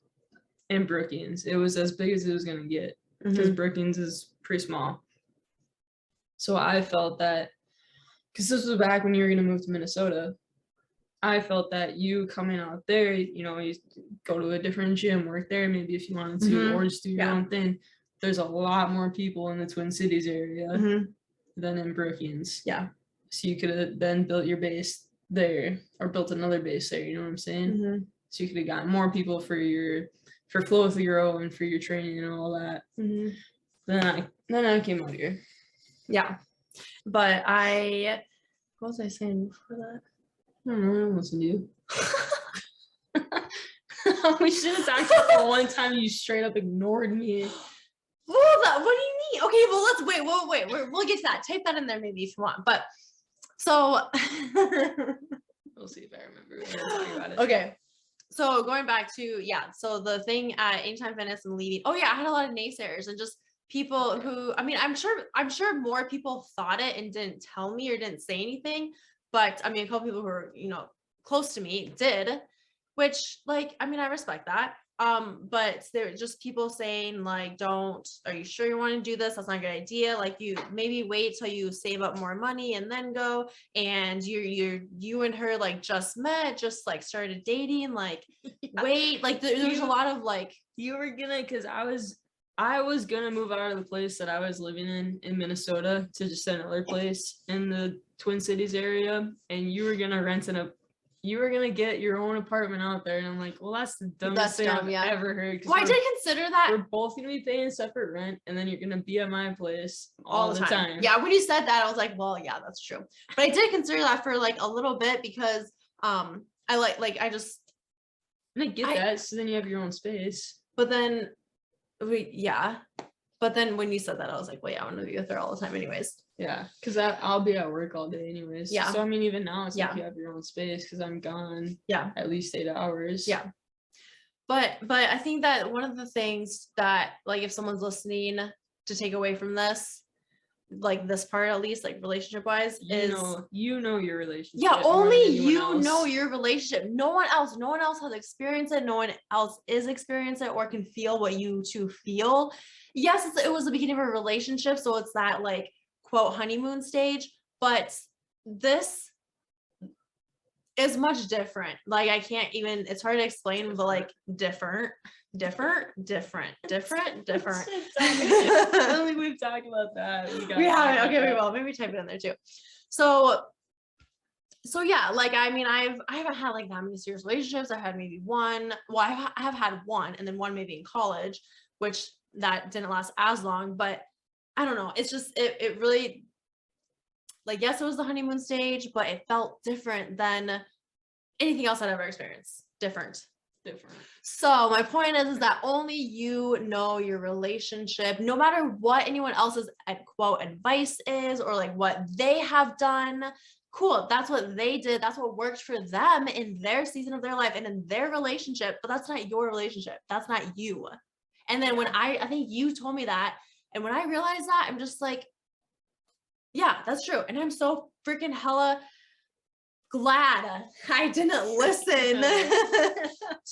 in Brookings. It was as big as it was going to get because Brookings is pretty small. So I felt that, because this was back when you were going to move to Minnesota, I felt that you coming out there, you know, you go to a different gym, work there maybe if you wanted to, or just do your own thing. There's a lot more people in the Twin Cities area than in Brookings. Yeah. So you could have then built your base there, or built another base there, you know what I'm saying? So you could have gotten more people for Flow with the Girl and for your training and all that. Then I came out here. Yeah. But what was I saying before that? I don't know, I don't listen to you. We should have talked about the one time you straight up ignored me. What do you mean? Okay, well, let's wait. We'll get to that. Type that in there maybe if you want. But so we'll see if I remember. We'll talk about it. Okay. So going back to, so the thing at Anytime Fitness and leaving, I had a lot of naysayers and just people who, I mean, I'm sure more people thought it and didn't tell me or didn't say anything, but I mean, a couple people who were, close to me did, which, like, I mean, I respect that. But there were just people saying like, are you sure you want to do this? That's not a good idea. Like, you maybe wait till you save up more money and then go. And you and her like just met, just like started dating, like wait, like there's a lot of like, you were gonna, because I was gonna move out of the place that I was living in Minnesota to just another place in the Twin Cities area, and you were gonna you were gonna get your own apartment out there, and I'm like, well, that's the dumbest thing I've ever heard. Well, I did consider that. We're both gonna be paying separate rent, and then you're gonna be at my place all the time. Yeah, when you said that, I was like, well, yeah, that's true. But I did consider that for like a little bit because I I just. And I get that. So then you have your own space. But then, But then when you said that, I was like, well, yeah, I want to be with her all the time, anyways. Yeah, because I'll be at work all day anyways. Yeah. So I mean, even now it's like you have your own space because I'm gone. Yeah. At least 8 hours. Yeah. But I think that one of the things that, like, if someone's listening to take away from this, like this part at least, like relationship wise, is you know your relationship. Yeah, only you know your relationship. No one else has experienced it. No one else is experiencing it or can feel what you two feel. Yes, it was the beginning of a relationship, so it's that like quote honeymoon stage, but this is much different. Like, I can't even, it's hard to explain, but like different. I don't think we've talked about that. We haven't. Okay, we will. Maybe type it in there too. So yeah, like, I mean, I haven't had like that many serious relationships. I've had maybe one. Well, I have had one, and then one maybe in college, which that didn't last as long. But I don't know. It's just it really, like, yes, it was the honeymoon stage, but it felt different than anything else I'd ever experienced. Different. different. So my point is that only you know your relationship, no matter what anyone else's quote advice is, or like what they have done. Cool, that's what they did. That's what worked for them in their season of their life and in their relationship, but that's not your relationship. That's not you. And then when I think you told me that, and when I realized that, I'm just like, yeah, that's true. And I'm so freaking hella glad I didn't listen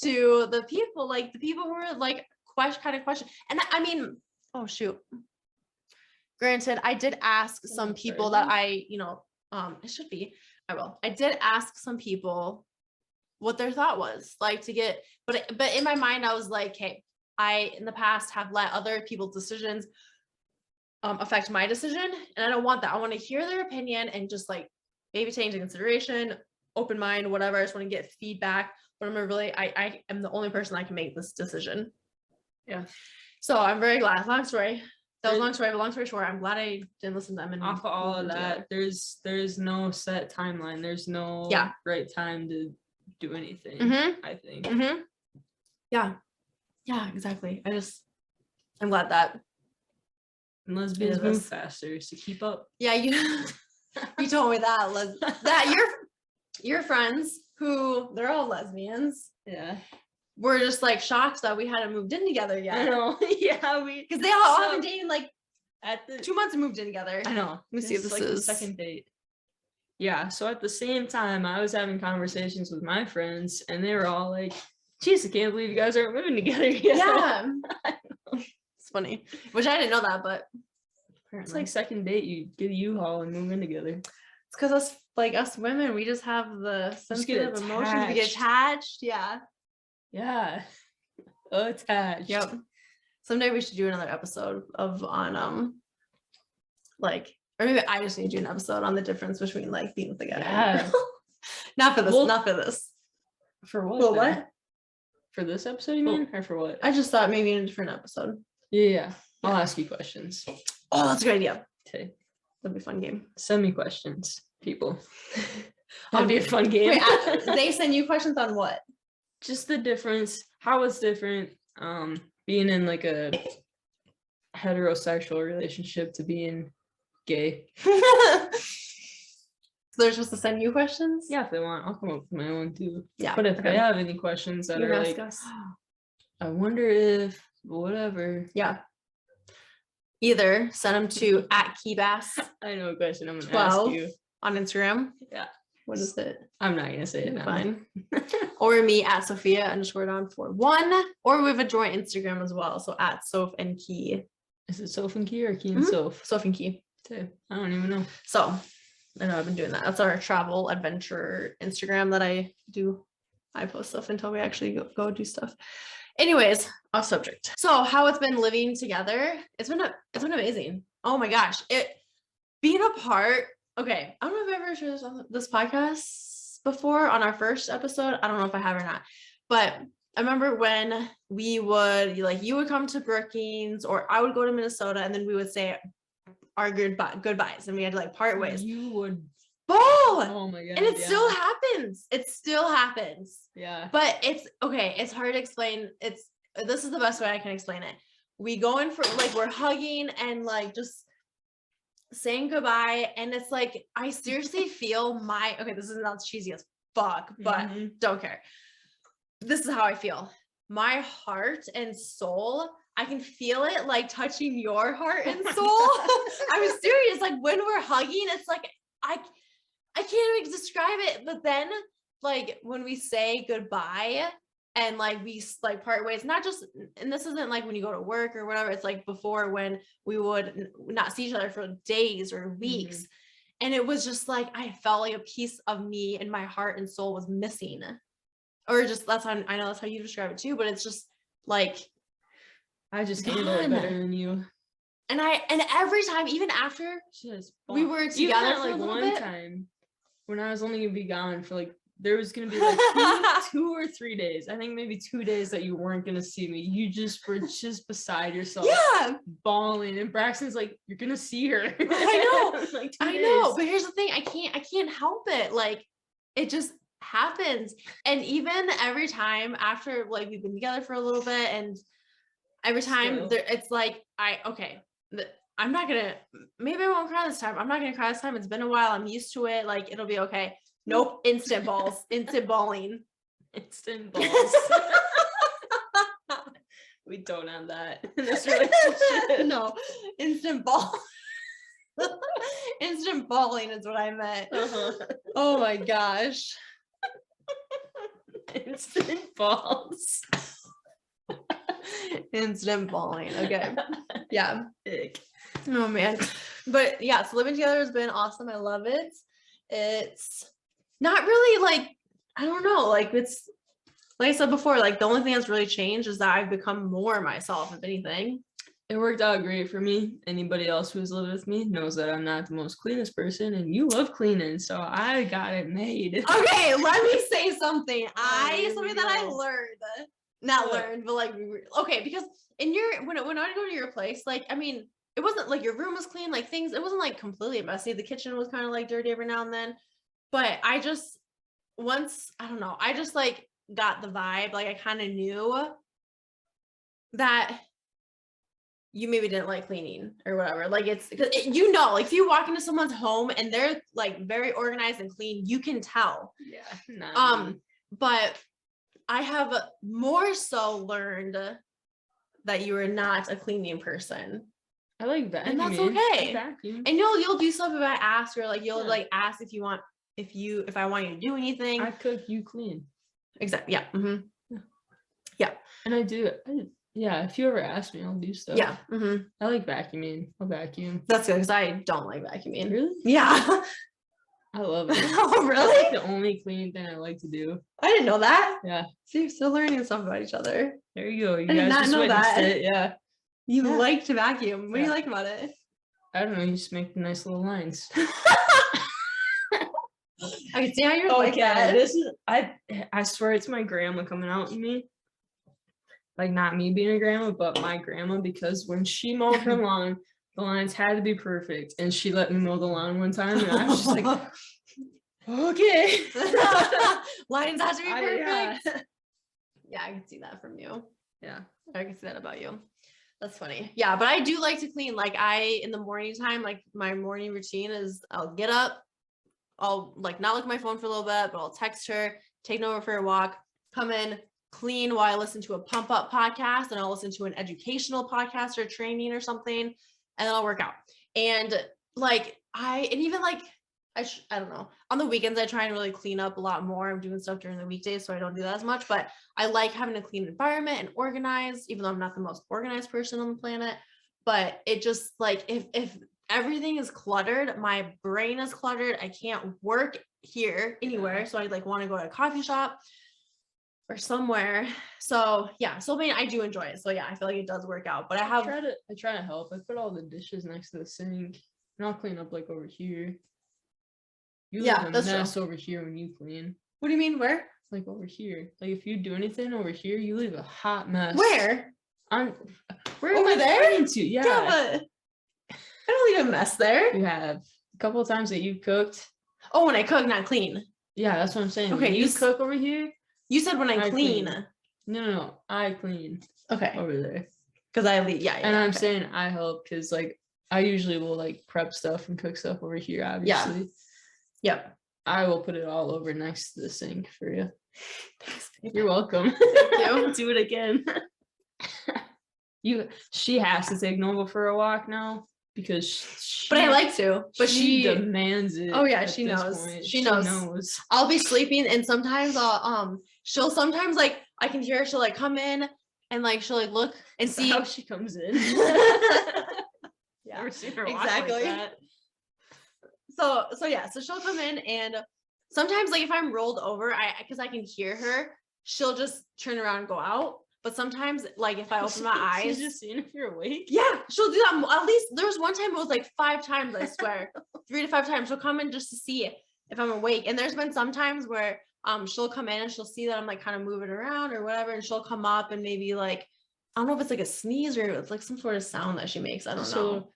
to the people who were like question. And I mean, oh shoot. Granted, I did ask some people that I, it should be, I did ask some people what their thought was like to get, but in my mind, I was like, hey, I in the past have let other people's decisions affect my decision. And I don't want that. I want to hear their opinion and just like maybe take into consideration, open mind, whatever. I just want to get feedback. But I am the only person that can make this decision. Yeah. So I'm very glad. Long story. That was a long story, but long story short, I'm glad I didn't listen to them. And off of all of that, there's no set timeline. There's no right time to do anything. I think. Yeah, exactly. I'm glad that. And lesbians move faster, so keep up. Yeah, you told me that. That your friends who they're all lesbians. Yeah. We're just like shocked that we hadn't moved in together yet. I know. Yeah, because they all have been dating like at the 2 months and moved in together. I know. Let me see if this is the second date. Yeah. So at the same time, I was having conversations with my friends, and they were all like, "Jeez, I can't believe you guys aren't living together yet." Yeah. It's funny. Which I didn't know that, but apparently. It's like second date. You get a U-Haul and move in together. It's because us women, we just have the sensitive emotions. We get attached. Yeah. Yeah. Attached. Yep. Someday we should do another episode on or maybe I just need to do an episode on the difference between like being with a guy. Yeah. Not for this. For what? Well, what? For this episode, you mean? Or for what? I just thought maybe in a different episode. Yeah. I'll ask you questions. Oh, that's a good idea. Okay. That'll be a fun game. Send me questions, people. That'll be a fun game. Wait, they send you questions on what? Just the difference, how it's different, being in like a heterosexual relationship to being gay. So they're supposed to send you questions? Yeah, if they want, I'll come up with my own too. Yeah. But if they have any questions that are like, I wonder if whatever. Yeah. Either send them to @KeyBass. I know a question I'm gonna ask you on Instagram. Yeah. What is it? I'm not gonna say it now. Fine. Or me @Sophia_Don41. Or we have a joint Instagram as well. So @Soph and Key. Is it Soph and Key or Key and Soph? Soph and Key. Okay. I don't even know. So I know I've been doing that. That's our travel adventure Instagram that I do. I post stuff until we actually go do stuff. Anyways, off subject. So how it's been living together. It's been amazing. Oh my gosh. Being apart. Okay. I don't know if I ever shared this on this podcast before on our first episode. I don't know if I have or not, but I remember when we would you would come to Brookings or I would go to Minnesota and then we would say our goodbyes and we had to part ways. You would both. Oh my god. And it still happens. It still happens. Yeah. But it's okay. It's hard to explain. This is the best way I can explain it. We go in for we're hugging and just saying goodbye. And it's I seriously feel this is not cheesy as fuck, but don't care. This is how I feel. My heart and soul, I can feel it touching your heart and soul. I'm serious. When we're hugging, it's I can't even describe it. But then when we say goodbye and we part ways, not just, and this isn't when you go to work or whatever, it's before when we would not see each other for days or weeks. And it was just I felt a piece of me and my heart and soul was missing. Or just I know that's how you describe it too, but it's just I just handle it better than you. And every time, even after we were together for a little one bit, time when I was only gonna be gone for there was gonna be two or 3 days, I think maybe 2 days that you weren't gonna see me. You just were just beside yourself, bawling, and Braxton's you're gonna see her. I know, I know, but here's the thing, I can't help it. It just happens. And even every time after like we've been together for a little bit, and every time there, it's like I'm not gonna, maybe I won't cry this time. I'm not gonna cry this time. It's been a while. I'm used to it. Like it'll be okay. Nope. Instant balls. Instant bawling. Instant balls. We don't have that in this relationship. No. Instant ball. Instant bawling is what I meant. Oh my gosh. Instant balls. Instant bawling. Okay. Yeah. Ick. Oh man. But yeah, so living together has been awesome. I love it. It's not really like, I don't know, like it's like I said before, like the only thing that's really changed is that I've become more myself, if anything. It worked out great for me. Anybody else who's lived with me knows that I'm not the most cleanest person, and you love cleaning, so I got it made. Okay, let me say something. Here Something we that I go. learned, not What? learned, but like okay, because in your when I go to your place, like I mean, it wasn't like your room was clean, like things, it wasn't like completely messy. The kitchen was kind of like dirty every now and then, but I just I don't know, I just like got the vibe, like I kind of knew that you maybe didn't like cleaning or whatever. Like it's because you know, like if you walk into someone's home and they're like very organized and clean, you can tell. Yeah. Not me. But I have more so learned that you are not a cleaning person. I like vacuuming. And that's I okay. vacuum. And you'll do stuff if I ask, or like you'll Yeah. like ask if I want you to do anything. I cook, you clean. Exactly. Yeah. Yeah. And I do. Yeah, if you ever ask me, I'll do stuff. Yeah. I like vacuuming. I'll vacuum. That's good because I don't like vacuuming. Really? Yeah. I love it. Oh, That's really? like the only cleaning thing I like to do. I didn't know that. Yeah. See, you're still learning stuff about each other. There you go. You I did guys not just know witnessed that. it. Yeah. You Yeah. like to vacuum. What do you Yeah. like about it? I don't know. You just make nice little lines. I can see how you're like that. This is I swear it's my grandma coming out in me. Like not me being a grandma, but my grandma, because when she mowed her lawn, the lines had to be perfect. And she let me mow the lawn one time, and I was just like, okay. Lines have to be Yeah. perfect. Yeah, I can see that from you. Yeah. I can see that about you. That's funny. Yeah, but I do like to clean. Like in the morning time, like my morning routine is I'll get up, I'll like not look at my phone for a little bit, but I'll text her, take her over for a walk, come in, clean while I listen to a pump up podcast, and I'll listen to an educational podcast or training or something, and then I'll work out. And like I don't know. On the weekends, I try and really clean up a lot more. I'm doing stuff during the weekdays, so I don't do that as much, but I like having a clean environment and organized, even though I'm not the most organized person on the planet. But it just like, if everything is cluttered, my brain is cluttered. I can't work here anywhere. So I like want to go to a coffee shop or somewhere. So yeah, so I mean, I do enjoy it. So yeah, I feel like it does work out, but I try to help. I put all the dishes next to the sink, and I'll clean up like over here. You Yeah, leave a that's true. mess over here when you clean. What do you mean where? Like over here. Like if you do anything over here, you leave a hot mess. Where? Where Over am I there? pointing to? Yeah. But I don't leave a mess there. You have a couple of times that you cooked. Oh, when I cook, not clean. Yeah, that's what I'm saying. Okay, When you you cook over here. You said when I clean. No. I clean Okay. over there. Because I leave. Yeah. And I'm okay. saying I help because like I usually will like prep stuff and cook stuff over here, obviously. Yep. I will put it all over next to the sink for you. You're welcome. Thank you. Do it again. She has to take Nova for a walk now because But I like to. But she demands it. Oh yeah, at she this knows. point. She knows. I'll be sleeping, and sometimes she'll sometimes like I can hear her, she'll like come in and like she'll like look and see how she comes in. Yeah, Never seen her walk exactly. like that. So yeah, so she'll come in, and sometimes like if I'm rolled over, because I can hear her, she'll just turn around and go out. But sometimes like if I open my eyes, she's just seeing if you're awake. Yeah, she'll do that. At least there was one time it was like 5 times, I swear. 3 to 5 times. She'll come in just to see if I'm awake. And there's been some times where she'll come in and she'll see that I'm like kind of moving around or whatever, and she'll come up and maybe like, I don't know if it's like a sneeze or it's like some sort of sound that she makes. I don't know.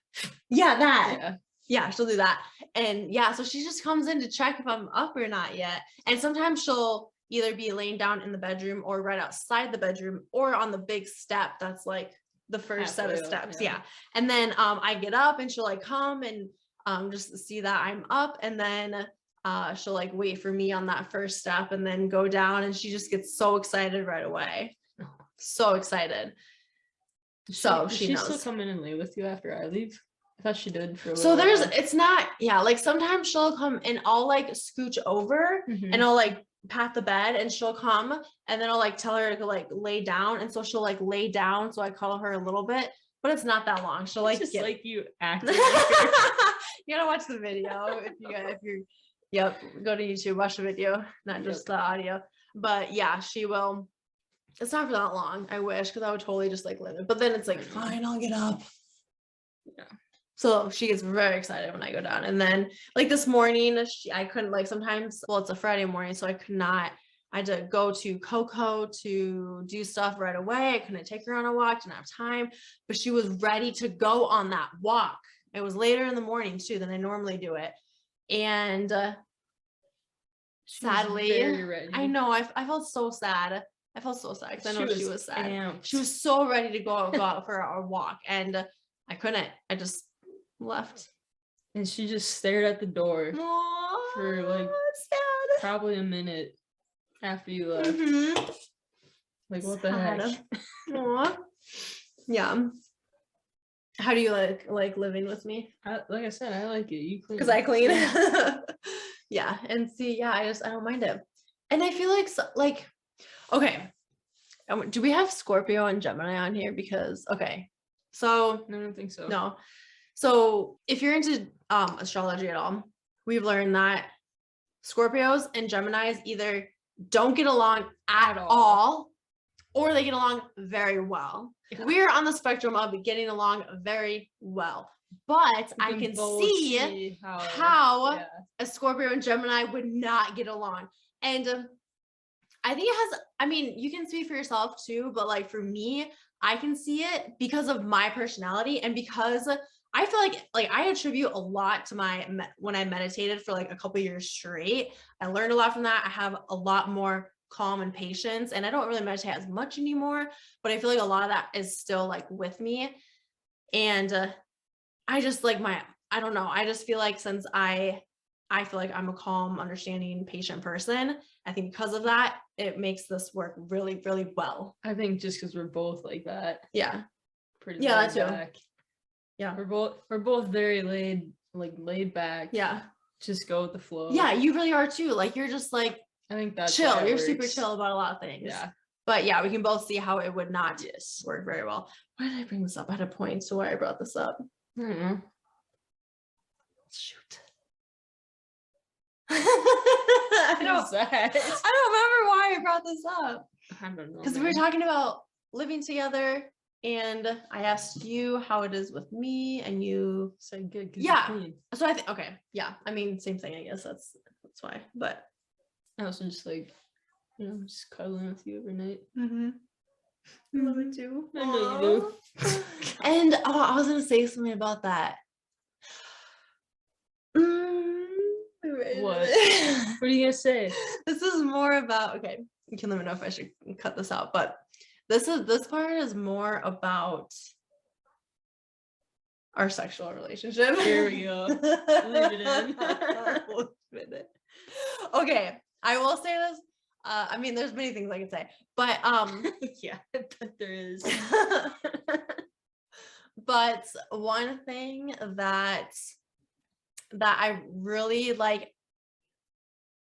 Yeah, that. Yeah. Yeah, she'll do that. And yeah, so she just comes in to check if I'm up or not yet. And sometimes she'll either be laying down in the bedroom or right outside the bedroom or on the big step that's like the first set of Halfway up, steps. yeah. Yeah. And then I get up and she'll like come and just see that I'm up, and then she'll like wait for me on that first step and then go down, and she just gets so excited right away. So excited. So Does she she knows. still come in and lay with you after I leave? I thought she did for a So little while. it's not, yeah, like sometimes she'll come and I'll like scooch over Mhm. and I'll like pat the bed, and she'll come, and then I'll like tell her to like lay down, and so she'll like lay down, so I call her a little bit, but it's not that long. She'll like It's just get like you acting. you gotta watch the video if you're yep, go to YouTube, watch the video, not just the audio. But yeah, she will. It's not for that long. I wish, because I would totally just like live it. But then it's like, fine, I'll get up. Yeah. So she gets very excited when I go down. And then like this morning, I couldn't, like sometimes, well, it's a Friday morning, so I had to go to Coco to do stuff right away. I couldn't take her on a walk, didn't have time, but she was ready to go on that walk. It was later in the morning too than I normally do it. And sadly, very ready. I know, I felt so sad. I felt so sad because I know she was sad. amped. She was so ready to go out for a walk, and I couldn't. I just left. And she just stared at the door Aww, for like sad. probably a minute after you left. Mhm. Like, what the Sad. heck? Aww. Yeah. How do you like living with me? Like I said, I like it. You clean. Because I clean. Yeah. And see, yeah, I don't mind it. And I feel like okay. Do we have Scorpio and Gemini on here? Because okay. So No, I don't think so. no. So if you're into astrology at all, we've learned that Scorpios and Geminis either don't get along at all, or they get along very well. Yeah. We're on the spectrum of getting along very well, but I can see how a Scorpio and Gemini would not get along. And I think it has, I mean, you can speak for yourself too, but like for me, I can see it because of my personality, and because I feel like I attribute a lot to when I meditated for like a couple years straight. I learned a lot from that. I have a lot more calm and patience, and I don't really meditate as much anymore, but I feel like a lot of that is still like with me. And I just like I don't know. I just feel like since I feel like I'm a calm, understanding, patient person, I think because of that, it makes this work really, really well. I think just because we're both like that. Yeah. Pretty Yeah, laid that too. back. Yeah. We're both very laid back. Yeah. Just go with the flow. Yeah, you really are too. Like you're just like I think that's chill. why it You're works. super chill about a lot of things. Yeah. But yeah, we can both see how it would not work very well. Why did I bring this up? I had a point to why I brought this up. I don't know. Shoot. I don't remember why I brought this up. I don't know. Because we were talking about living together, and I asked you how it is with me, and you said good. Yeah. So I think okay, yeah. I mean, same thing. I guess that's why. But I also just like, just cuddling with you every night. I love it too. I know you do. And I was gonna say something about that. What? What are you gonna say? This is more about, okay, you can let me know if I should cut this out, but this part is more about our sexual relationship. Here we go. Leave it in. Okay, I will say this. I mean, there's many things I can say, but yeah, I bet there is. But one thing that I really like,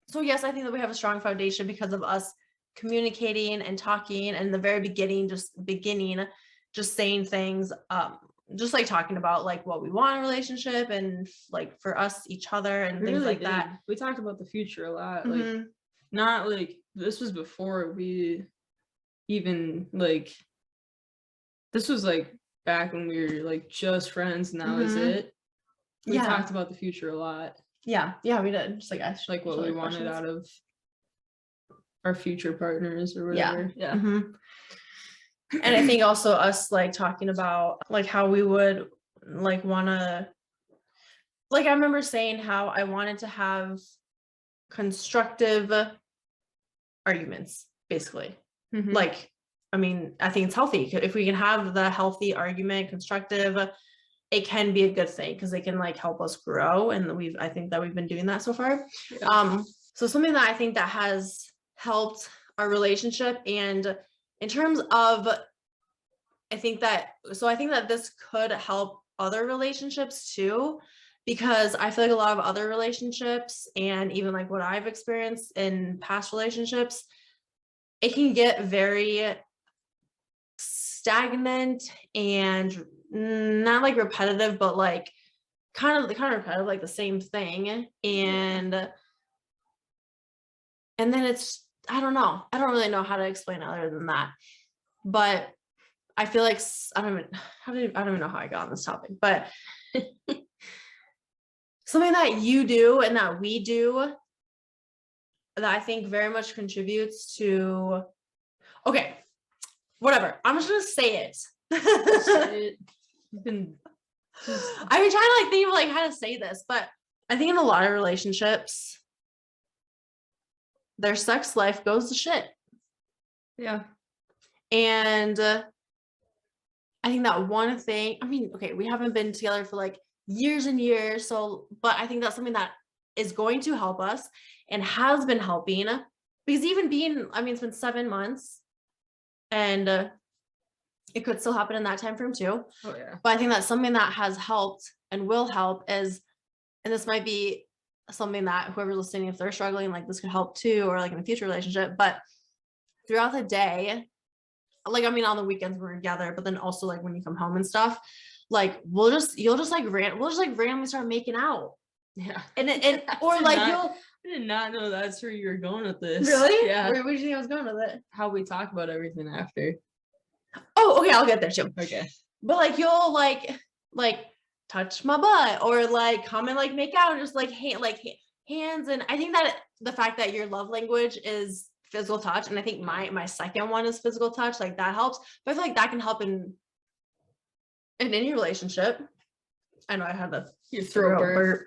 so yes, I think that we have a strong foundation because of us communicating and talking, and in the very beginning, just saying things, just like talking about like what we want in a relationship, and like for us, each other, and things like that. We talked about the future a lot. Mhm. Like, not like this was before we even like, this was like back when we were like just friends, and that was it. We talked about the future a lot. Yeah, we did. Just like ask like what we wanted out of our future partners or whatever. Yeah. And I think also us like talking about like how we would like want to like I remember saying how I wanted to have constructive arguments, basically. Mhm. Like, I mean, I think it's healthy. If we can have the healthy argument, constructive, it can be a good thing because it can like help us grow. And I think that we've been doing that so far. Yeah. So something that I think that has helped our relationship, and in terms of, I think that this could help other relationships too, because I feel like a lot of other relationships and even like what I've experienced in past relationships, it can get very stagnant and not like repetitive, but like kind of repetitive, like the same thing. And then it's, I don't know. I don't really know how to explain it other than that. But I feel like I don't even know how I got on this topic, but something that you do and that we do that I think very much contributes to, okay, whatever. I'm just gonna say it. You've been I've been trying to like think of like how to say this, but I think in a lot of relationships, their sex life goes to shit. yeah. And I think that one thing, I mean, okay, we haven't been together for like years and years. So, but I think that's something that is going to help us and has been helping, because even being, I mean, it's been 7 months and it could still happen in that time frame too. Oh yeah. But I think that's something that has helped and will help is, and this might be something that whoever's listening, if they're struggling, like this could help too, or like in a future relationship, but throughout the day, like, I mean, on the weekends we're together, but then also like when you come home and stuff, like we'll just randomly start making out. Yeah. And or like I did not know that's where you were going with this. Really? Yeah. Where did you think I was going with it? How we talk about everything after. Oh, okay, I'll get there too. Okay. But like you'll like touch my butt or like come and like make out and just like hands. And I think that the fact that your love language is physical touch, and I think my second one is physical touch, like that helps. But I feel like that can help in any relationship. I know I had the throat burp.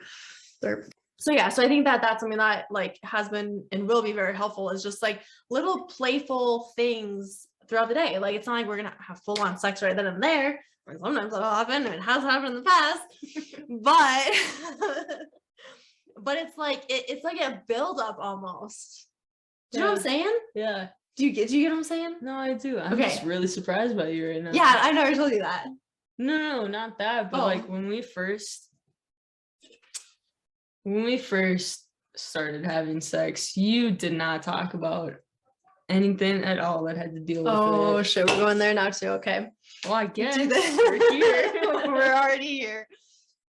So yeah, so I think that that's something that like has been and will be very helpful, is just like little playful things throughout the day. Like it's not like we're gonna have full on sex right then and there. Or sometimes that'll happen, and it has happened in the past. But it's like it's like a build up almost. Do you know what I'm saying? Yeah. Do you get what I'm saying? No, I do. I'm Okay. just really surprised by you right now. Yeah, I never told you that. No, not that. But like when we first started having sex, you did not talk about anything at all that had to deal with it. Oh shit, we're going there now too. Okay. Well, I guess we're here. We're already here.